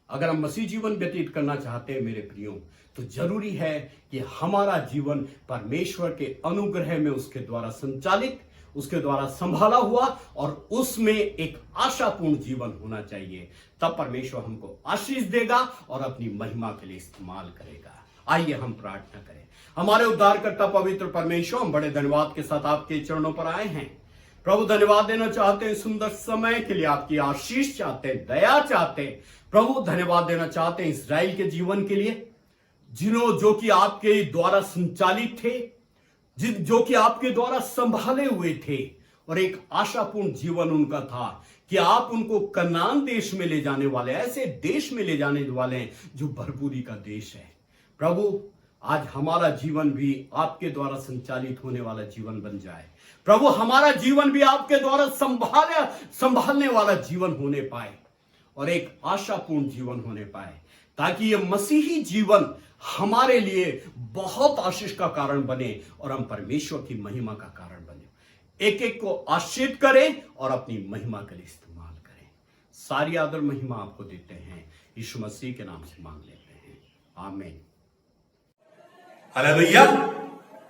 अगर हम मसीह जीवन व्यतीत करना चाहते हैं मेरे प्रियो, तो जरूरी है कि हमारा जीवन परमेश्वर के अनुग्रह में उसके द्वारा संचालित, उसके द्वारा संभाला हुआ और उसमें एक आशापूर्ण जीवन होना चाहिए। तब परमेश्वर हमको आशीष देगा और अपनी महिमा के लिए इस्तेमाल करेगा। आइए हम प्रार्थना करें। हमारे उद्धारकर्ता पवित्र परमेश्वर, हम बड़े धन्यवाद के साथ आपके चरणों पर आए हैं। प्रभु, धन्यवाद देना चाहते हैं सुंदर समय के लिए, आपकी आशीष चाहते हैं, दया चाहते हैं। प्रभु, धन्यवाद देना चाहते हैं इस्राएल के जीवन के लिए, जो कि आपके द्वारा संचालित थे, जो कि आपके द्वारा संभाले हुए थे और एक आशापूर्ण जीवन उनका था कि आप उनको कनान देश में ले जाने वाले, ऐसे देश में ले जाने वाले हैं जो भरपूरी का देश है। प्रभु, आज हमारा जीवन भी आपके द्वारा संचालित होने वाला जीवन बन जाए। प्रभु, हमारा जीवन भी आपके द्वारा संभालने वाला जीवन होने पाए और एक आशापूर्ण जीवन होने पाए, ताकि ये मसीही जीवन हमारे लिए बहुत आशीष का कारण बने और हम परमेश्वर की महिमा का कारण बने। एक एक को आशीष करें और अपनी महिमा के लिए इस्तेमाल करें। सारी आदर महिमा आपको देते हैं, यीशु मसीह के नाम से मांग लेते हैं, आमीन। हालेलुया।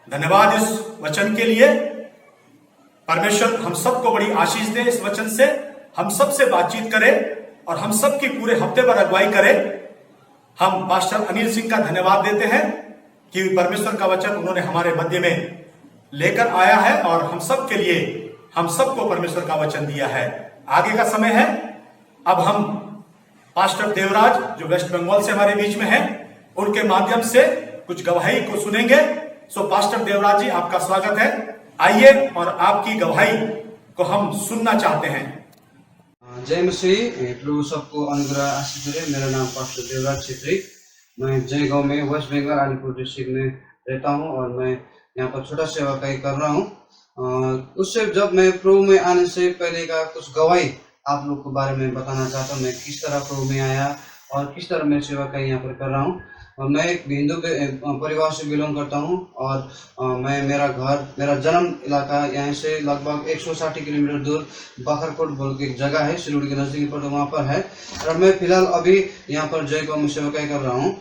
धन्यवाद इस वचन के लिए। परमेश्वर हम सबको बड़ी आशीष दे, इस वचन से हम सब से बातचीत करे और हम सब की पूरे हफ्ते पर अगुवाई करे। हम पास्टर अनिल सिंह का धन्यवाद देते हैं कि परमेश्वर का वचन उन्होंने हमारे मध्य में लेकर आया है और हम सब के लिए, हम सबको परमेश्वर का वचन दिया है। आगे का समय है, अब हम पास्टर देवराज जो वेस्ट बंगाल से हमारे बीच में है, उनके माध्यम से कुछ गवाही को सुनेंगे। सो पास्टर देवराज जी, आपका स्वागत है। आइए और आपकी गवाही को हम सुनना चाहते हैं। जय मसीह। प्रभु सबको अनुग्रह आशीष दे। मेरा नाम पास्टर देवराज छेत्री, मैं जय गांव में वेस्ट बंगाल अलीपुर डिस्ट्रिक्ट में रहता हूं और मैं यहाँ पर छोटा सेवाकाई कर रहा हूँ। उससे जब मैं प्रभु में आने से पहले का कुछ गवाही आप लोग के बारे में बताना चाहता हूँ। मैं किस तरह प्रभु में आया और किस तरह मैं सेवाकाई यहाँ पर कर रहा हूँ। मैं एक हिंदू परिवार से बिलोंग करता हूँ और मेरा जन्म इलाका यहाँ से लगभग 160 किलोमीटर दूर बखरकोट बोल के एक जगह है, सिलगुड़ी के नज़दीक पर, तो वहाँ पर है। और मैं फिलहाल अभी यहाँ पर जय गांव में सेवाकाई कर रहा हूँ।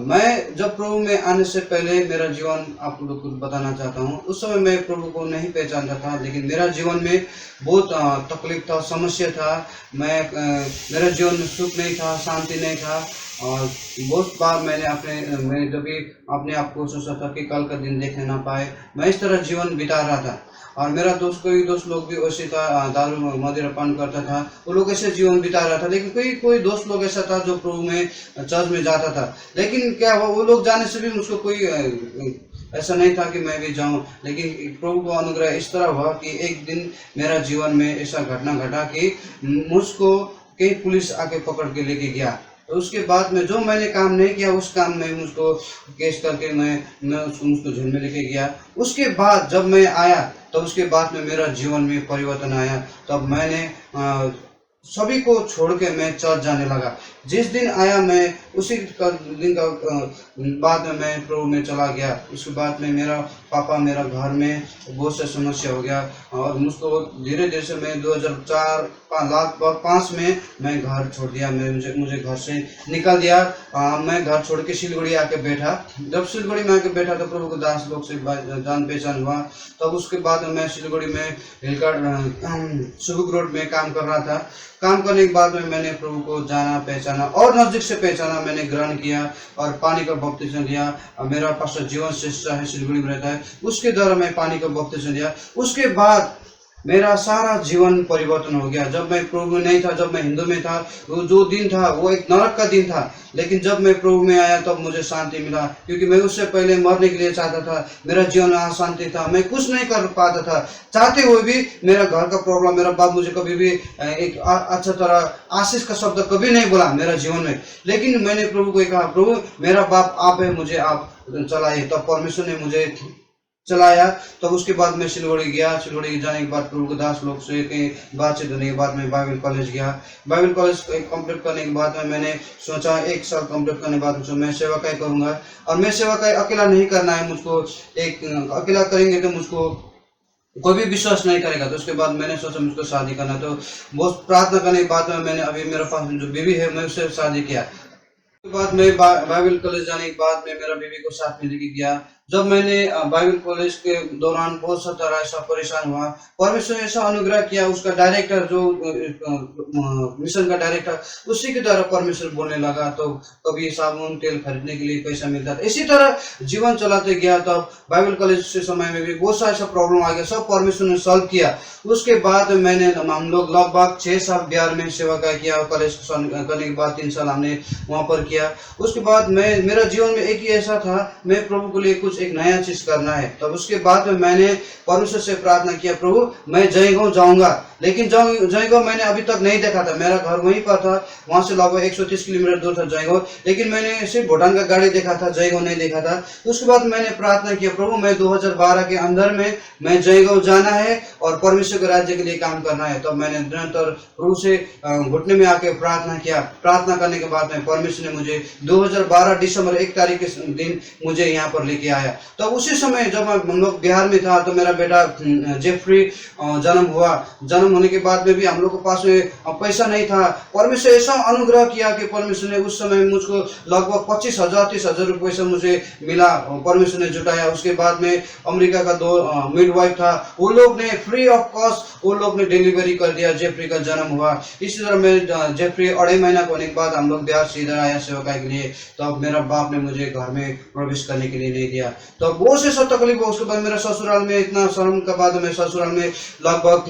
मैं जब प्रभु में आने से पहले मेरा जीवन आप लोग को बताना चाहता हूँ। उस समय मैं प्रभु को नहीं पहचानता था, लेकिन मेरा जीवन में बहुत तकलीफ था, समस्या था। मेरा जीवन में सुख नहीं था, शांति नहीं था और बहुत बार मैंने जब भी अपने आप को सोचा था कि कल का दिन देखने ना पाए, मैं इस तरह जीवन बिता रहा था। और मेरा कोई दोस्त लोग भी वैसे था, दारू मदिरा पान करता था, वो लोग ऐसे जीवन बिता रहा था। लेकिन कोई दोस्त लोग ऐसा था जो प्रभु में चर्च में जाता था, लेकिन क्या वो लोग जाने से भी मुझको कोई ऐसा नहीं था कि मैं भी जाऊं। लेकिन प्रभु को अनुग्रह इस तरह हुआ कि एक दिन मेरा जीवन में ऐसा घटना घटा कि मुझको कई पुलिस आके पकड़ के लेके गया। तो उसके बाद में जो मैंने काम नहीं किया, उस काम में मुझको केस करके मैं उसको जेल में लेके गया। उसके बाद जब मैं आया तो उसके बाद में मेरा जीवन में परिवर्तन आया। तब मैंने सभी को छोड़ के मैं चर्च जाने लगा, जिस दिन आया मैं उसी दिन का बाद में मैं प्रभु में चला गया। उसके बाद में मेरा पापा मेरा घर में बहुत सा समस्या हो गया और मुझको धीरे धीरे से मैं 2005 में मैं घर छोड़ दिया। मुझे घर से निकल दिया। मैं घर छोड़ के सिलगुड़ी आके बैठा। जब सिलगुड़ी में आके बैठा तो प्रभु को दास लोग से जान पहचान हुआ। तब उसके बाद मैं सिलगुड़ी में हिलकाट सुबुक रोड में काम कर रहा था। काम करने के बाद में मैंने प्रभु को जाना पहचाना और नजदीक से पहचाना। मैंने ग्रहण किया और पानी का बपतिस्मा लिया। मेरा पास्टर जीवन श्रेष्ठ है, सिलगुड़ी में रहता है, उसके द्वारा मैं पानी का बपतिस्मा लिया। उसके बाद मेरा सारा जीवन परिवर्तन हो गया। जब मैं प्रभु में नहीं था, जब मैं हिंदू में था, वो जो दिन था वो एक नरक का दिन था। लेकिन जब मैं प्रभु में आया तब मुझे शांति मिला, क्योंकि मैं उससे पहले मरने के लिए चाहता था। मेरा जीवन अशांति था, मैं कुछ नहीं कर पाता था। चाहते हुए भी मेरा घर का प्रॉब्लम, मेरा बाप मुझे कभी भी एक अच्छा तरह आशीष का शब्द कभी नहीं बोला मेरा जीवन में। लेकिन मैंने प्रभु को कहा, प्रभु मेरा बाप आप है, मुझे आप चलाइए। तब परमेश्वर ने मुझे चलाया। तो उसके बाद मैं सिलगुड़ी गया। सिलगुड़ी जाने के बाद प्रभु के दास लोग से बातचीत होने के बाद मैं बाइबल कॉलेज गया। बाइबल कॉलेज कंप्लीट करने के बाद में मैंने सोचा 1 साल कंप्लीट करने के बाद मैं सेवाकाई करूंगा। और मैं सेवाकाई अकेला नहीं करना है मुझको। अकेला करेंगे तो मुझको कोई भी विश्वास नहीं करेगा। तो उसके बाद मैंने सोचा मुझको शादी करना। तो बहुत प्रार्थना करने के बाद में मैंने अभी मेरे पास जो बीवी है मैं उससे शादी किया। उसके बाद मैं बाइबल कॉलेज जाने के बाद में मेरा बीवी को साथ में लेके गया। जब मैंने बाइबल कॉलेज के दौरान बहुत सा तरह ऐसा परेशान हुआ, परमेश्वर ने ऐसा अनुग्रह किया। उसका डायरेक्टर जो मिशन का डायरेक्टर, उसी के द्वारा परमेश्वर बोलने लगा। तो कभी साबुन तेल खरीदने के लिए पैसा मिलता था। इसी तरह जीवन चलाते गया। तब बाइबल कॉलेज के समय में भी बहुत सा ऐसा प्रॉब्लम आ गया, सब परमेश्वर ने सॉल्व किया। उसके बाद हम लोग लगभग 6 साल बिहार में सेवा किया। कॉलेज करने के बाद 3 साल हमने वहाँ पर किया। उसके बाद मेरा जीवन में एक ही ऐसा था, मैं प्रभु के लिए कुछ एक नया चीज करना है। तब उसके बाद में मैंने परमेश्वर से प्रार्थना किया, प्रभु मैं जयगांव जाऊंगा। लेकिन जयगांव मैंने अभी तक नहीं देखा था। मेरा घर वहीं पर था, वहां से लगभग 130 किलोमीटर दूर था जयगांव। लेकिन मैंने सिर्फ भूटान का गाड़ी देखा था, जयगांव नहीं देखा था। उसके बाद मैंने प्रार्थना किया, प्रभु मैं 2012 के अंदर में मैं जयगांव जाना है और परमेश्वर के राज्य के लिए काम करना है। तब मैंने निरंतर प्रभु से घुटने में आके प्रार्थना किया। प्रार्थना करने के बाद में परमेश्वर ने मुझे 2012 दिसंबर 1 तारीख के दिन मुझे यहाँ पर लेके आया। तो उसी समय जब हम लोग बिहार में था तो मेरा बेटा जेफरी जन्म हुआ। जन्म होने के बाद में भी हम लोग के पास में पैसा नहीं था। परमेश्वर ऐसा अनुग्रह किया कि परमेश्वर ने उस समय मुझको लगभग 25,000-30,000 रुपये से मुझे मिला, परमेश्वर ने जुटाया। उसके बाद में अमेरिका का 2 मिडवाइफ था, वो लोग ने फ्री ऑफ कॉस्ट वो लोग ने डिलीवरी कर दिया। जेफरी का जन्म हुआ। इसी तरह मैं जेफरी 2.5 महीना होने के बाद हम लोग बिहार से इधर आया सेवकाई के लिए। तब मेरा बाप ने मुझे घर में प्रवेश करने के लिए नहीं दिया। तो बहुत से सब तकलीफ हो। उसके बाद मेरा ससुराल में इतना शर्म का बाद में ससुराल में लगभग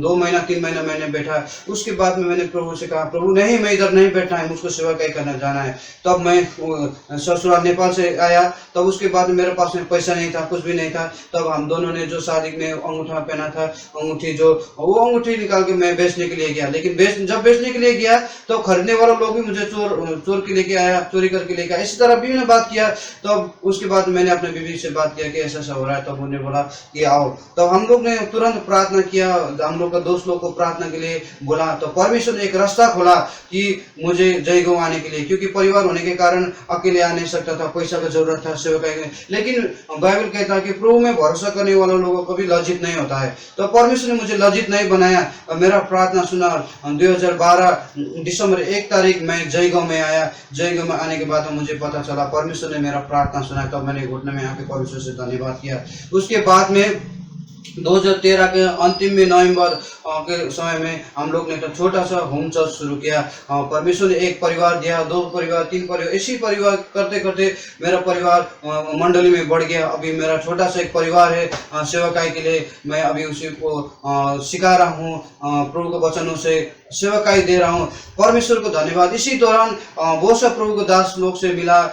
2 महीना 3 महीना मैंने बैठा। उसके बाद में मैंने प्रभु से कहा, प्रभु नहीं मैं इधर नहीं बैठना है, मुझको सेवकाई करना जाना है। तब मैं ससुराल नेपाल से आया। तब उसके बाद मेरे पास में पैसा नहीं था, कुछ भी नहीं था। तब हम दोनों ने जो शादी में अंगूठा पहना था, अंगूठी जो वो अंगूठी निकाल के मैं बेचने के लिए गया। लेकिन जब बेचने के लिए गया तो खरीदने वाला लोग भी मुझे चोर के लेके आया, चोरी करके लेके आया। इसी तरह भी मैंने बात किया। तब उसके बाद मैंने अपने बीवी से बात किया कि ऐसा ऐसा हो रहा है। तब उन्होंने बोला कि आओ। तब हम लोग ने तुरंत प्रार्थना किया। हम लोग का दोस्त लोग को प्रार्थना के लिए बोला। तो परमेश्वर ने एक रास्ता खोला कि मुझे जयगांव आने के लिए, क्योंकि परिवार होने के कारण अकेले आ नहीं सकता था, पैसा का जरूरत था सेवकाई में। लेकिन बाइबल कहता है कि प्रभु में भरोसा करने वाले लोगों को भी लज्जित नहीं होता है। तो परमेश्वर ने मुझे लज्जित नहीं बनाया। मेरा प्रार्थना सुना। 2012 दिसंबर 1 तारीख मैं जयगांव में आया। जयगांव में आने के बाद मुझे पता चला परमेश्वर ने मेरा प्रार्थना सुना। तब मैंने घुटने में आके परमेश्वर से धन्यवाद किया। उसके बाद में 2013 के अंतिम में नवंबर के समय में हम लोग ने एक छोटा सा होम चर्च शुरू किया। परमेश्वर ने 1 परिवार दिया, 2 परिवार, 3 परिवार, इसी परिवार करते करते मेरा परिवार मंडली में बढ़ गया। अभी मेरा छोटा सा एक परिवार है सेवकाई के लिए। मैं अभी उसी को सिखा रहा हूँ, प्रभु के वचनों से सेवकाई दे रहा हूँ। परमेश्वर को धन्यवाद। इसी दौरान बहुत सा प्रभु के दास लोग से मिला,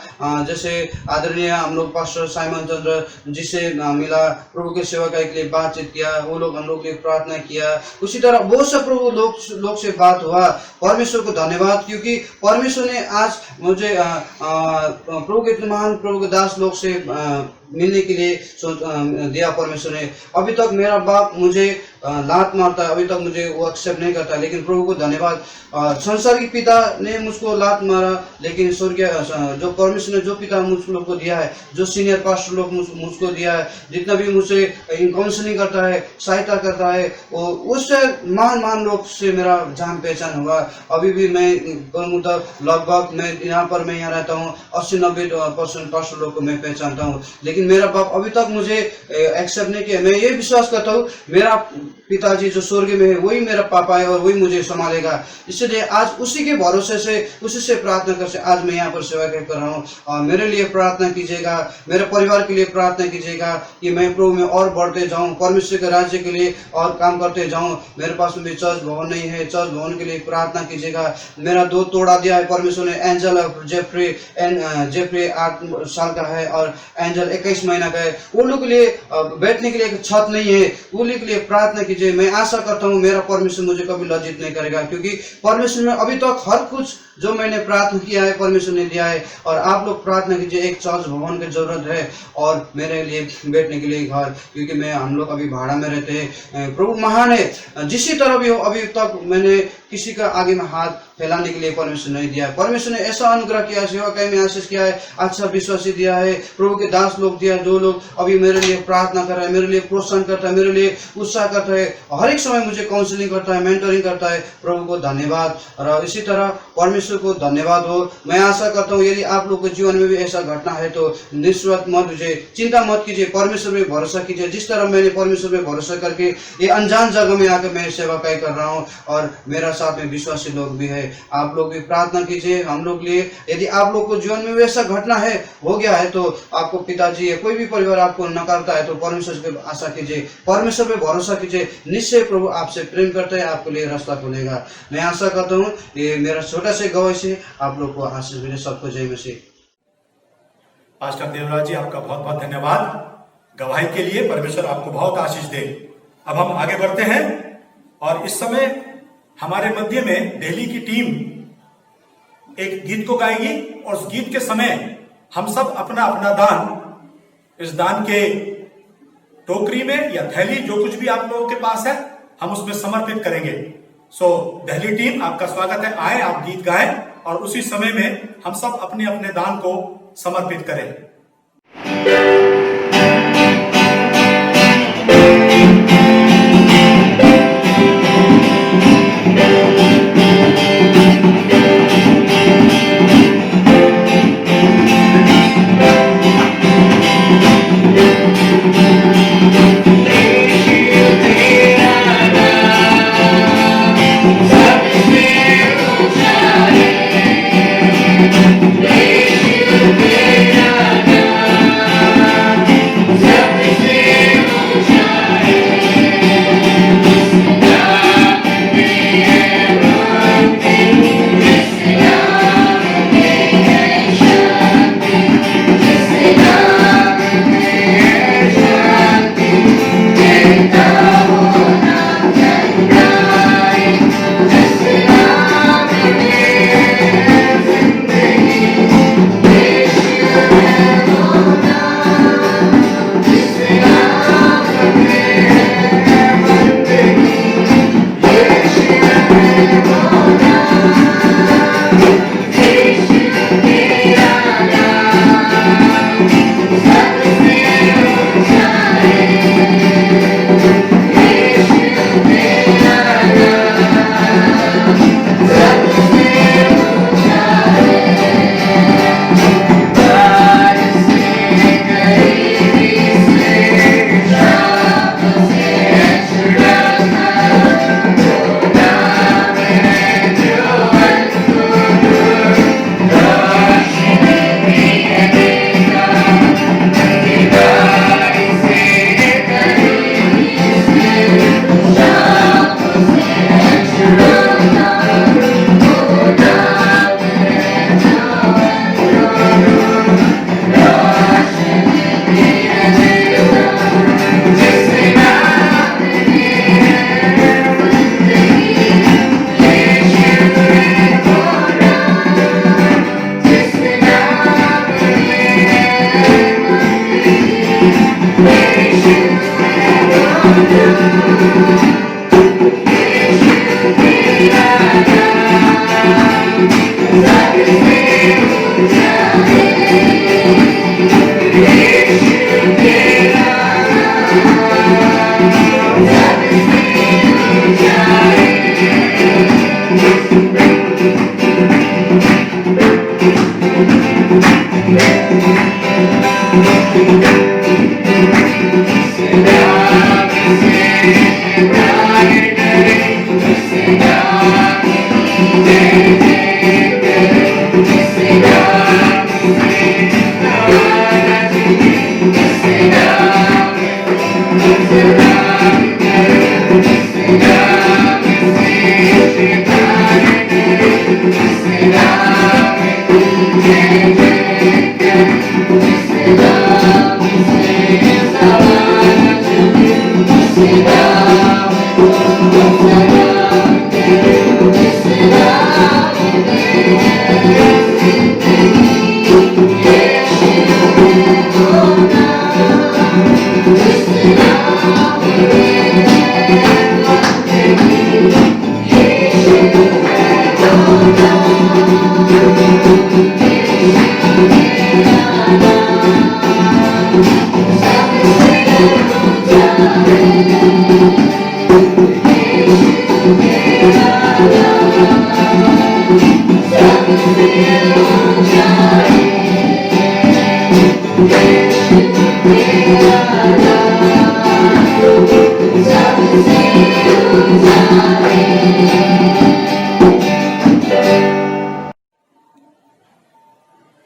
जैसे आदरणीय हम लोग पास्टर साइमन चंद्र जी से मिला, प्रभु के सेवकाई के लिए बातचीत किया। वो लोग हम लोग के लिए प्रार्थना किया। उसी तरह बहुत सा प्रभु लोग से बात हुआ। परमेश्वर को धन्यवाद, क्योंकि परमेश्वर ने आज मुझे प्रभु के महान प्रभु के दास लोग से मिलने के लिए दिया। परमेश्वर ने अभी तक मेरा बाप मुझे लात मारता है, अभी तक मुझे वो एक्सेप्ट नहीं करता, लेकिन प्रभु को धन्यवाद। संसार के पिता ने मुझको लात मारा, लेकिन स्वर्गीय जो परमेश्वर ने जो पिता मुझ लोग को दिया है, जो सीनियर पास्टर लोग मुझको दिया है, जितना भी मुझे काउंसलिंग करता है, सहायता करता है, वो उससे महान लोग से मेरा जान पहचान होगा। अभी भी मैं कहूँ तो लगभग मैं यहाँ रहता हूँ, 80-90% पास्टर लोग को मैं पहचानता हूँ, लेकिन मेरा बाप अभी तक मुझे एक्सेप्ट नहीं किया। मैं ये विश्वास करता हूँ मेरा पिताजी जो स्वर्ग में है वही मेरा पापा है और वही मुझे संभालेगा। इसलिए आज उसी के भरोसे से, उसी से प्रार्थना कर से आज मैं यहाँ पर सेवा कर रहा हूँ। और मेरे लिए प्रार्थना कीजिएगा, मेरे परिवार के लिए प्रार्थना कीजिएगा कि मैं प्रभु में और बढ़ते जाऊँ, परमेश्वर के राज्य के लिए और काम करते जाऊँ। मेरे पास में चर्च भवन नहीं है, चर्च भवन के लिए प्रार्थना कीजिएगा। मेरा 2 तोड़ा दिया है परमेश्वर ने। एंजल जेफ्री 8 साल का है और एंजल 21 महीना का है। वो लोग के लिए बैठने के लिए एक छत नहीं है, वो लोग के लिए प्रार्थना कीजिए। मैं आशा करता हूँ मेरा परमेश्वर मुझे कभी लज्जित नहीं करेगा, क्योंकि परमेश्वर में अभी तक हर कुछ जो मैंने प्रार्थना किया है परमेश्वर ने दिया है। और आप लोग प्रार्थना कीजिए, एक चर्च भवन की जरूरत है और मेरे लिए बैठने के लिए घर, क्योंकि हम लोग अभी भाड़ा में रहते हैं। प्रभु महान है, जिसी तरह भी हो अभी तक मैंने किसी का आगे में हाथ फैलाने के लिए परमेश्वर नहीं दिया है। परमेश्वर ने ऐसा अनुग्रह किया, सेवा में आशीष किया है, अच्छा विश्वासी दिया है, प्रभु के दास लोग दिया है, जो लोग अभी मेरे लिए प्रार्थना कर रहे हैं, मेरे लिए प्रोत्साहन करता है, मेरे लिए उत्साह करता है, हर एक समय मुझे काउंसलिंग करता है, मेंटरिंग करता है। प्रभु को धन्यवाद और इसी तरह परमेश्वर को धन्यवाद हो। मैं आशा करता हूँ यदि आप लोग के जीवन में भी ऐसा घटना है तो निस्वार्थ मत कीजिए, चिंता मत कीजिए, परमेश्वर में भरोसा कीजिए। जिस तरह मैंने परमेश्वर में भरोसा करके ये अनजान जगह में आकर मैं सेवा कर रहा हूँ और मेरा साथ में विश्वासी लोग भी है। आप लोग भी प्रार्थना कीजिए हम लोग लिए। यदि आप लोग को जीवन में वैसा घटना है, हो गया है, तो आपको पिताजी या कोई भी परिवार आपको नकारता है तो परमेश्वर पे आशा कीजिए, परमेश्वर पे भरोसा कीजिए। निश्चय प्रभु आपसे प्रेम करते हैं, आपके लिए रास्ता खुलेगा। मैं आशा करता हूँ ये मेरा छोटा से गवाही से आप लोग को आशीष मिले। सबको जय मसीह। पास्टर देवराज जी, आपका बहुत बहुत धन्यवाद गवाही के लिए। परमेश्वर आपको बहुत आशीष दे। अब हम आगे बढ़ते हैं और इस समय हमारे मध्य में दिल्ली की टीम एक गीत को गाएगी और उस गीत के समय हम सब अपना अपना दान इस दान के टोकरी में या थैली, जो कुछ भी आप लोगों के पास है, हम उसमें समर्पित करेंगे। सो दिल्ली टीम, आपका स्वागत है। आए, आप गीत गाएं और उसी समय में हम सब अपने अपने दान को समर्पित करें। Thank you.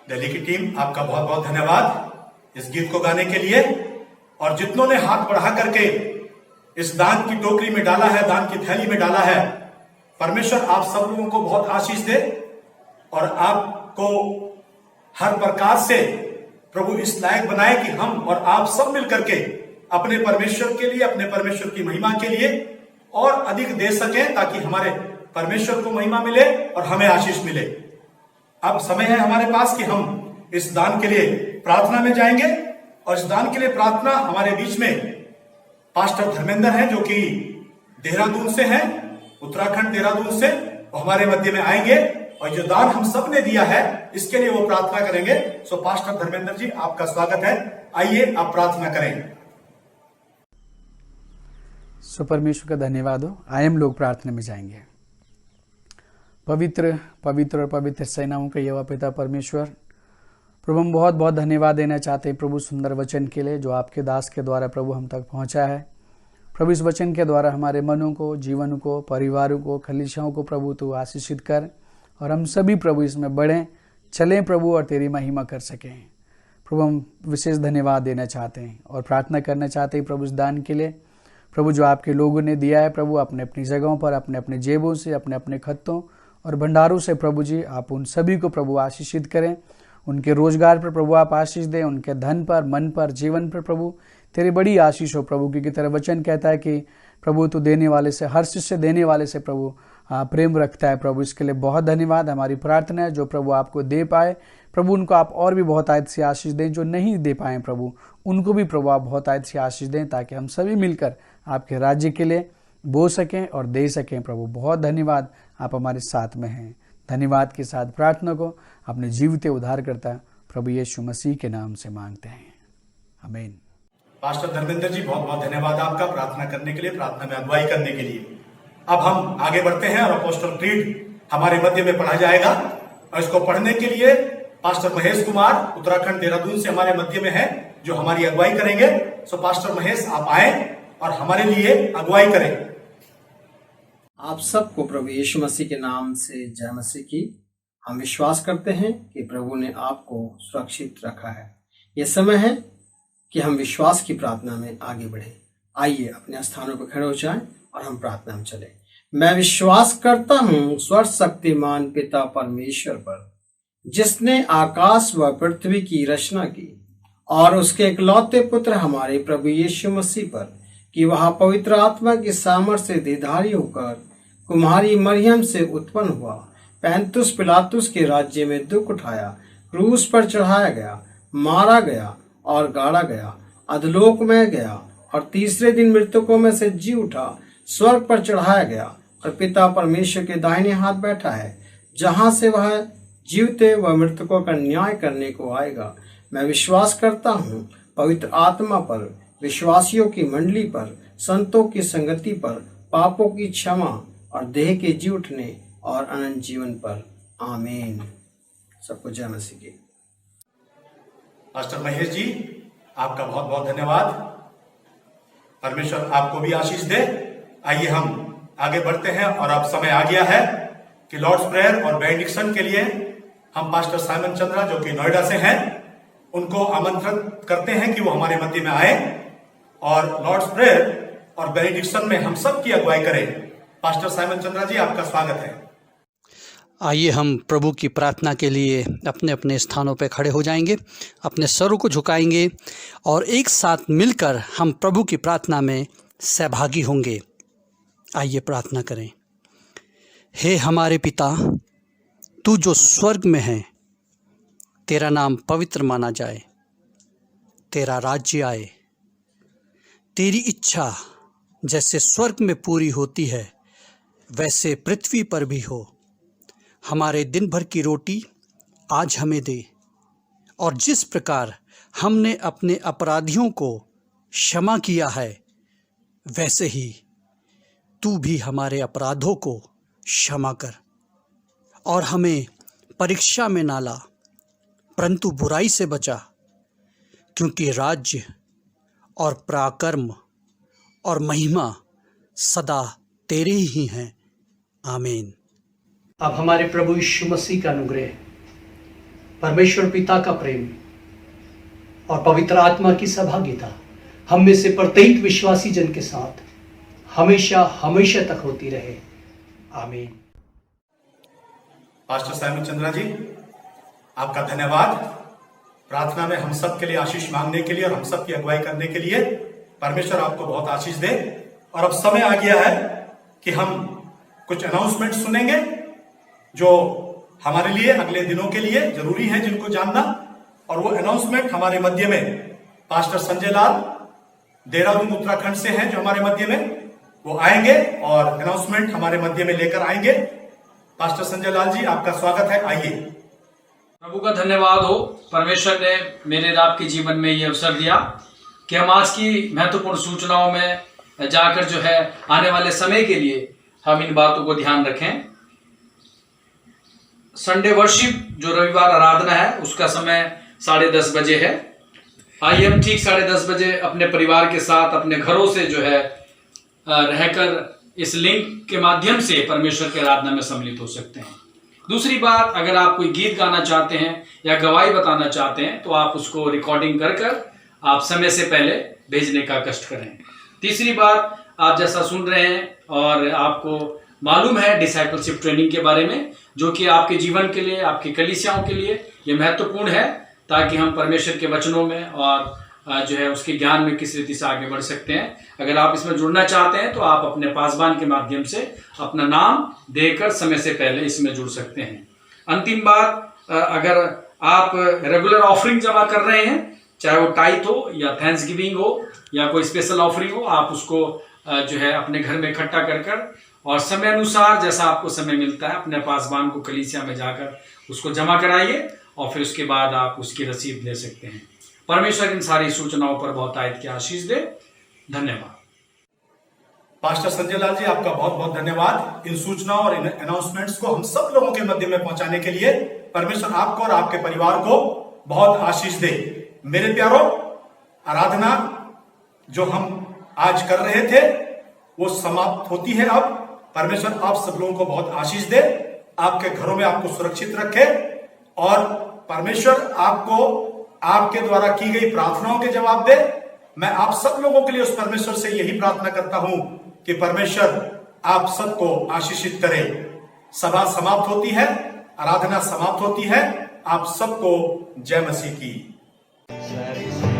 दिल्ली की टीम, आपका बहुत बहुत धन्यवाद इस गीत को गाने के लिए। और जितनों ने हाथ बढ़ा करके इस दान की टोकरी में डाला है, दान की थैली में डाला है, परमेश्वर आप सब लोगों को बहुत आशीष दे और आपको हर प्रकार से प्रभु इस लायक बनाए कि हम और आप सब मिलकर के अपने परमेश्वर के लिए, अपने परमेश्वर की महिमा के लिए और अधिक दे सकें, ताकि हमारे परमेश्वर को महिमा मिले और हमें आशीष मिले। अब समय है हमारे पास कि हम इस दान के लिए प्रार्थना में जाएंगे। और इस दान के लिए प्रार्थना हमारे बीच में पास्टर धर्मेंद्र हैं, जो कि देहरादून से हैं, उत्तराखंड देहरादून से, वो हमारे मध्य में आएंगे और जो दान हम सब ने दिया है इसके लिए वो प्रार्थना करेंगे। सो पास्टर धर्मेंद्र जी, आपका स्वागत है, आइए आप प्रार्थना करें। सो परमेश्वर का धन्यवाद हो। आइए हम लोग प्रार्थना में जाएंगे। पवित्र पवित्र और पवित्र सेनाओं का यहोवा पिता परमेश्वर, प्रभु हम बहुत बहुत धन्यवाद देना चाहते हैं प्रभु सुंदर वचन के लिए जो आपके दास के द्वारा प्रभु हम तक पहुंचा है। प्रभु इस वचन के द्वारा हमारे मनों को, जीवन को, परिवारों को, कलीसियाओं को प्रभु तू आशीषित कर और हम सभी प्रभु इसमें बढ़ें, चलें प्रभु और तेरी महिमा कर सकें। प्रभु हम विशेष धन्यवाद देना चाहते हैं और प्रार्थना करना चाहते हैं प्रभु इस दान के लिए, प्रभु जो आपके लोगों ने दिया है प्रभु अपने अपनी जगहों पर, अपने अपने जेबों से, अपने अपने खत्तों और भंडारों से प्रभु जी आप उन सभी को प्रभु आशीषित करें। उनके रोजगार पर प्रभु आप आशीष दें, उनके धन पर, मन पर, जीवन पर प्रभु तेरी बड़ी आशीष हो प्रभु, क्योंकि तेरा वचन कहता है कि प्रभु तू देने वाले से, हर शिष्य देने वाले से प्रभु प्रेम रखता है। प्रभु इसके लिए बहुत धन्यवाद। हमारी प्रार्थना है जो प्रभु आपको दे पाए प्रभु उनको आप और भी बहुत आयत से आशीष दें, जो नहीं दे पाए प्रभु उनको भी प्रभु आप बहुत आयत से आशीष दें, ताकि हम सभी मिलकर आपके राज्य के लिए बो सकें और दे सकें। प्रभु बहुत धन्यवाद, आप हमारे साथ में हैं। धन्यवाद के साथ प्रार्थना को अपने जीवते उद्धार करता प्रभु यीशु मसीह के नाम से मांगते हैं, आमीन। पास्टर धर्मेंद्र जी, बहुत बहुत धन्यवाद आपका प्रार्थना करने के लिए, प्रार्थना में अगुवाई करने के लिए। अब हम आगे बढ़ते हैं और अपोस्टल क्रीड हमारे मध्य में पढ़ा जाएगा और इसको पढ़ने के लिए पास्टर महेश कुमार उत्तराखंड देहरादून से हमारे मध्य में है, जो हमारी अगुवाई करेंगे। सो पास्टर महेश आप आए और हमारे लिए अगुवाई करें। आप सबको प्रभु यीशु मसीह के नाम से जय मसीह की। हम विश्वास करते हैं कि प्रभु ने आपको सुरक्षित रखा है। यह समय है कि हम विश्वास की प्रार्थना में आगे बढ़े। आइए अपने स्थानों पर खड़े हो जाएं और हम प्रार्थना में चले। मैं विश्वास करता हूँ सर्वशक्तिमान पिता परमेश्वर पर, जिसने आकाश व पृथ्वी की रचना की, और उसके इकलौते पुत्र हमारे प्रभु यीशु मसीह पर, कि वह पवित्र आत्मा की सामर्थ्य से देहधारी होकर कुमारी मरियम से उत्पन्न हुआ, पैंतुस पिलातुस के राज्य में दुख उठाया, क्रूस पर चढ़ाया गया, मारा गया और गाड़ा गया, अधलोक में गया और तीसरे दिन मृतकों में से जी उठा, स्वर्ग पर चढ़ाया गया और पिता परमेश्वर के दाहिने हाथ बैठा है, जहां से वह जीवते व मृतकों का न्याय करने को आएगा। मैं विश्वास करता हूँ पवित्र आत्मा पर, विश्वासियों की मंडली पर, संतों की संगति पर, पापों की क्षमा और देह के जी उठने और अनंत जीवन पर। आमीन। सबको जय मसीह की। पास्टर महेश जी, आपका बहुत बहुत धन्यवाद। परमेश्वर आपको भी आशीष दे। आइए हम आगे बढ़ते हैं और अब समय आ गया है कि लॉर्ड्स प्रेयर और बेनेडिक्शन के लिए हम पास्टर साइमन चंद्रा, जो कि नोएडा से हैं, उनको आमंत्रित करते हैं कि वो हमारे मध्य में आए और लॉर्ड्स प्रेयर और बेनेडिक्शन में हम सब की अगुवाई करें। पास्टर साइमन चंद्रा जी, आपका स्वागत है। आइए हम प्रभु की प्रार्थना के लिए अपने अपने स्थानों पर खड़े हो जाएंगे, अपने सरों को झुकाएंगे और एक साथ मिलकर हम प्रभु की प्रार्थना में सहभागी होंगे। आइए प्रार्थना करें। हे हमारे पिता, तू जो स्वर्ग में है, तेरा नाम पवित्र माना जाए, तेरा राज्य आए, तेरी इच्छा जैसे स्वर्ग में पूरी होती है वैसे पृथ्वी पर भी हो। हमारे दिन भर की रोटी आज हमें दे, और जिस प्रकार हमने अपने अपराधियों को क्षमा किया है, वैसे ही तू भी हमारे अपराधों को क्षमा कर, और हमें परीक्षा में ना ला, परंतु बुराई से बचा, क्योंकि राज्य और पराक्रम और महिमा सदा तेरे ही हैं। आमीन। अब हमारे प्रभु यीशु मसीह का अनुग्रह, परमेश्वर पिता का प्रेम और पवित्र आत्मा की सहभागिता हम में से प्रत्येक विश्वासी जन के साथ हमेशा हमेशा तक होती रहे। आमीन। पास्टर साइमन चंद्रा जी, आपका धन्यवाद। प्रार्थना में हम सब के लिए आशीष मांगने के लिए और हम सब की अगुवाई करने के लिए परमेश्वर आपको बहुत आशीष दे। और अब समय आ गया है कि हम कुछ अनाउंसमेंट सुनेंगे जो हमारे लिए अगले दिनों के लिए जरूरी है जिनको जानना। और वो अनाउंसमेंट हमारे मध्य में पास्टर संजय लाल देहरादून उत्तराखंड से हैं, जो हमारे मध्य में वो आएंगे और अनाउंसमेंट हमारे मध्य में लेकर आएंगे। पास्टर संजय लाल जी, आपका स्वागत है। आइए। प्रभु का धन्यवाद हो, परमेश्वर ने मेरे और आपके जीवन में ये अवसर दिया कि हम आज की महत्वपूर्ण सूचनाओं में जाकर जो है आने वाले समय के लिए हम इन बातों को ध्यान रखें। संडे वर्शिप जो रविवार आराधना है उसका समय 10:30 बजे है। आइए हम ठीक 10:30 बजे अपने परिवार के साथ अपने घरों से जो है रहकर इस लिंक के माध्यम से परमेश्वर की आराधना में सम्मिलित हो सकते हैं। दूसरी बात, अगर आप कोई गीत गाना चाहते हैं या गवाही बताना चाहते हैं तो आप उसको रिकॉर्डिंग कर आप समय से पहले भेजने का कष्ट करें। तीसरी बात, आप जैसा सुन रहे हैं और आपको मालूम है डिसाइपलशिप ट्रेनिंग के बारे में, जो कि आपके जीवन के लिए, आपकी कलीसियाओं के लिए ये महत्वपूर्ण है, ताकि हम परमेश्वर के वचनों में और जो है उसके ज्ञान में किस रीति से आगे बढ़ सकते हैं। अगर आप इसमें जुड़ना चाहते हैं तो आप अपने पासबान के माध्यम से अपना नाम देकर समय से पहले इसमें जुड़ सकते हैं। अंतिम बात, अगर आप रेगुलर ऑफरिंग जमा कर रहे हैं, चाहे वो टाइथ हो या थैंक्सगिविंग हो या कोई स्पेशल ऑफरिंग हो, आप उसको जो है अपने घर में इकट्ठा कर और समय अनुसार जैसा आपको समय मिलता है अपने पासबान को कलीसिया में जाकर उसको जमा कराइए और फिर उसके बाद आप उसकी रसीद ले सकते हैं। परमेश्वर इन सारी सूचनाओं पर बहुत आयत की आशीष दे। धन्यवाद। पास्टर संजय लाल जी, आपका बहुत बहुत धन्यवाद। इन सूचनाओं और इन अनाउंसमेंट्स को हम सब लोगों के मध्य में पहुंचाने के लिए परमेश्वर आपको और आपके परिवार को बहुत आशीष दे। मेरे प्यारों, आराधना जो हम आज कर रहे थे वो समाप्त होती है अब। परमेश्वर आप सब लोगों को बहुत आशीष दे, आपके घरों में आपको सुरक्षित रखे और परमेश्वर आपको आपके द्वारा की गई प्रार्थनाओं के जवाब दे। मैं आप सब लोगों के लिए उस परमेश्वर से यही प्रार्थना करता हूं कि परमेश्वर आप सबको आशीषित करे। सभा समाप्त होती है, आराधना समाप्त होती है। आप सबको जय मसीह की। Satisfied.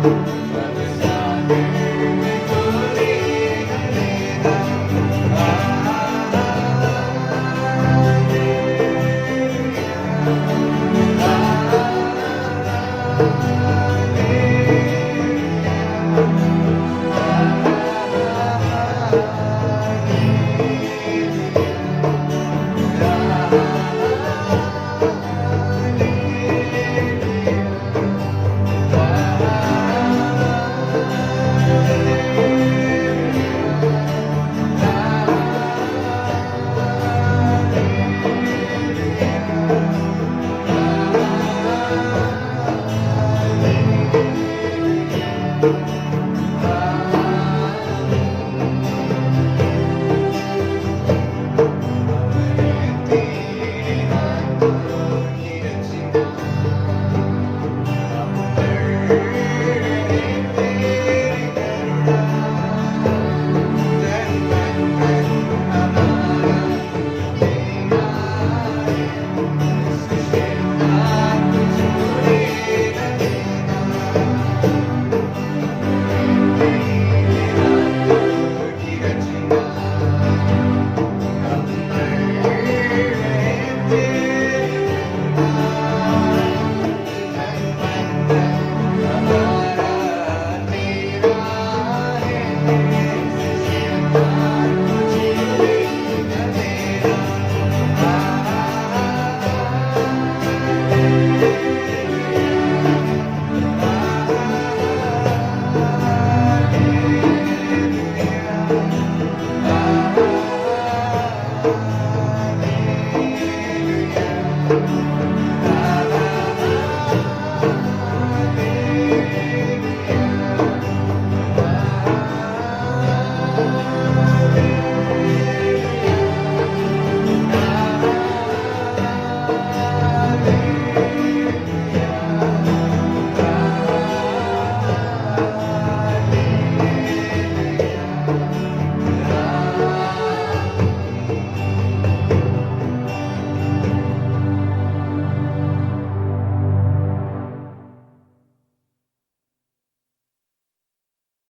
Thank you.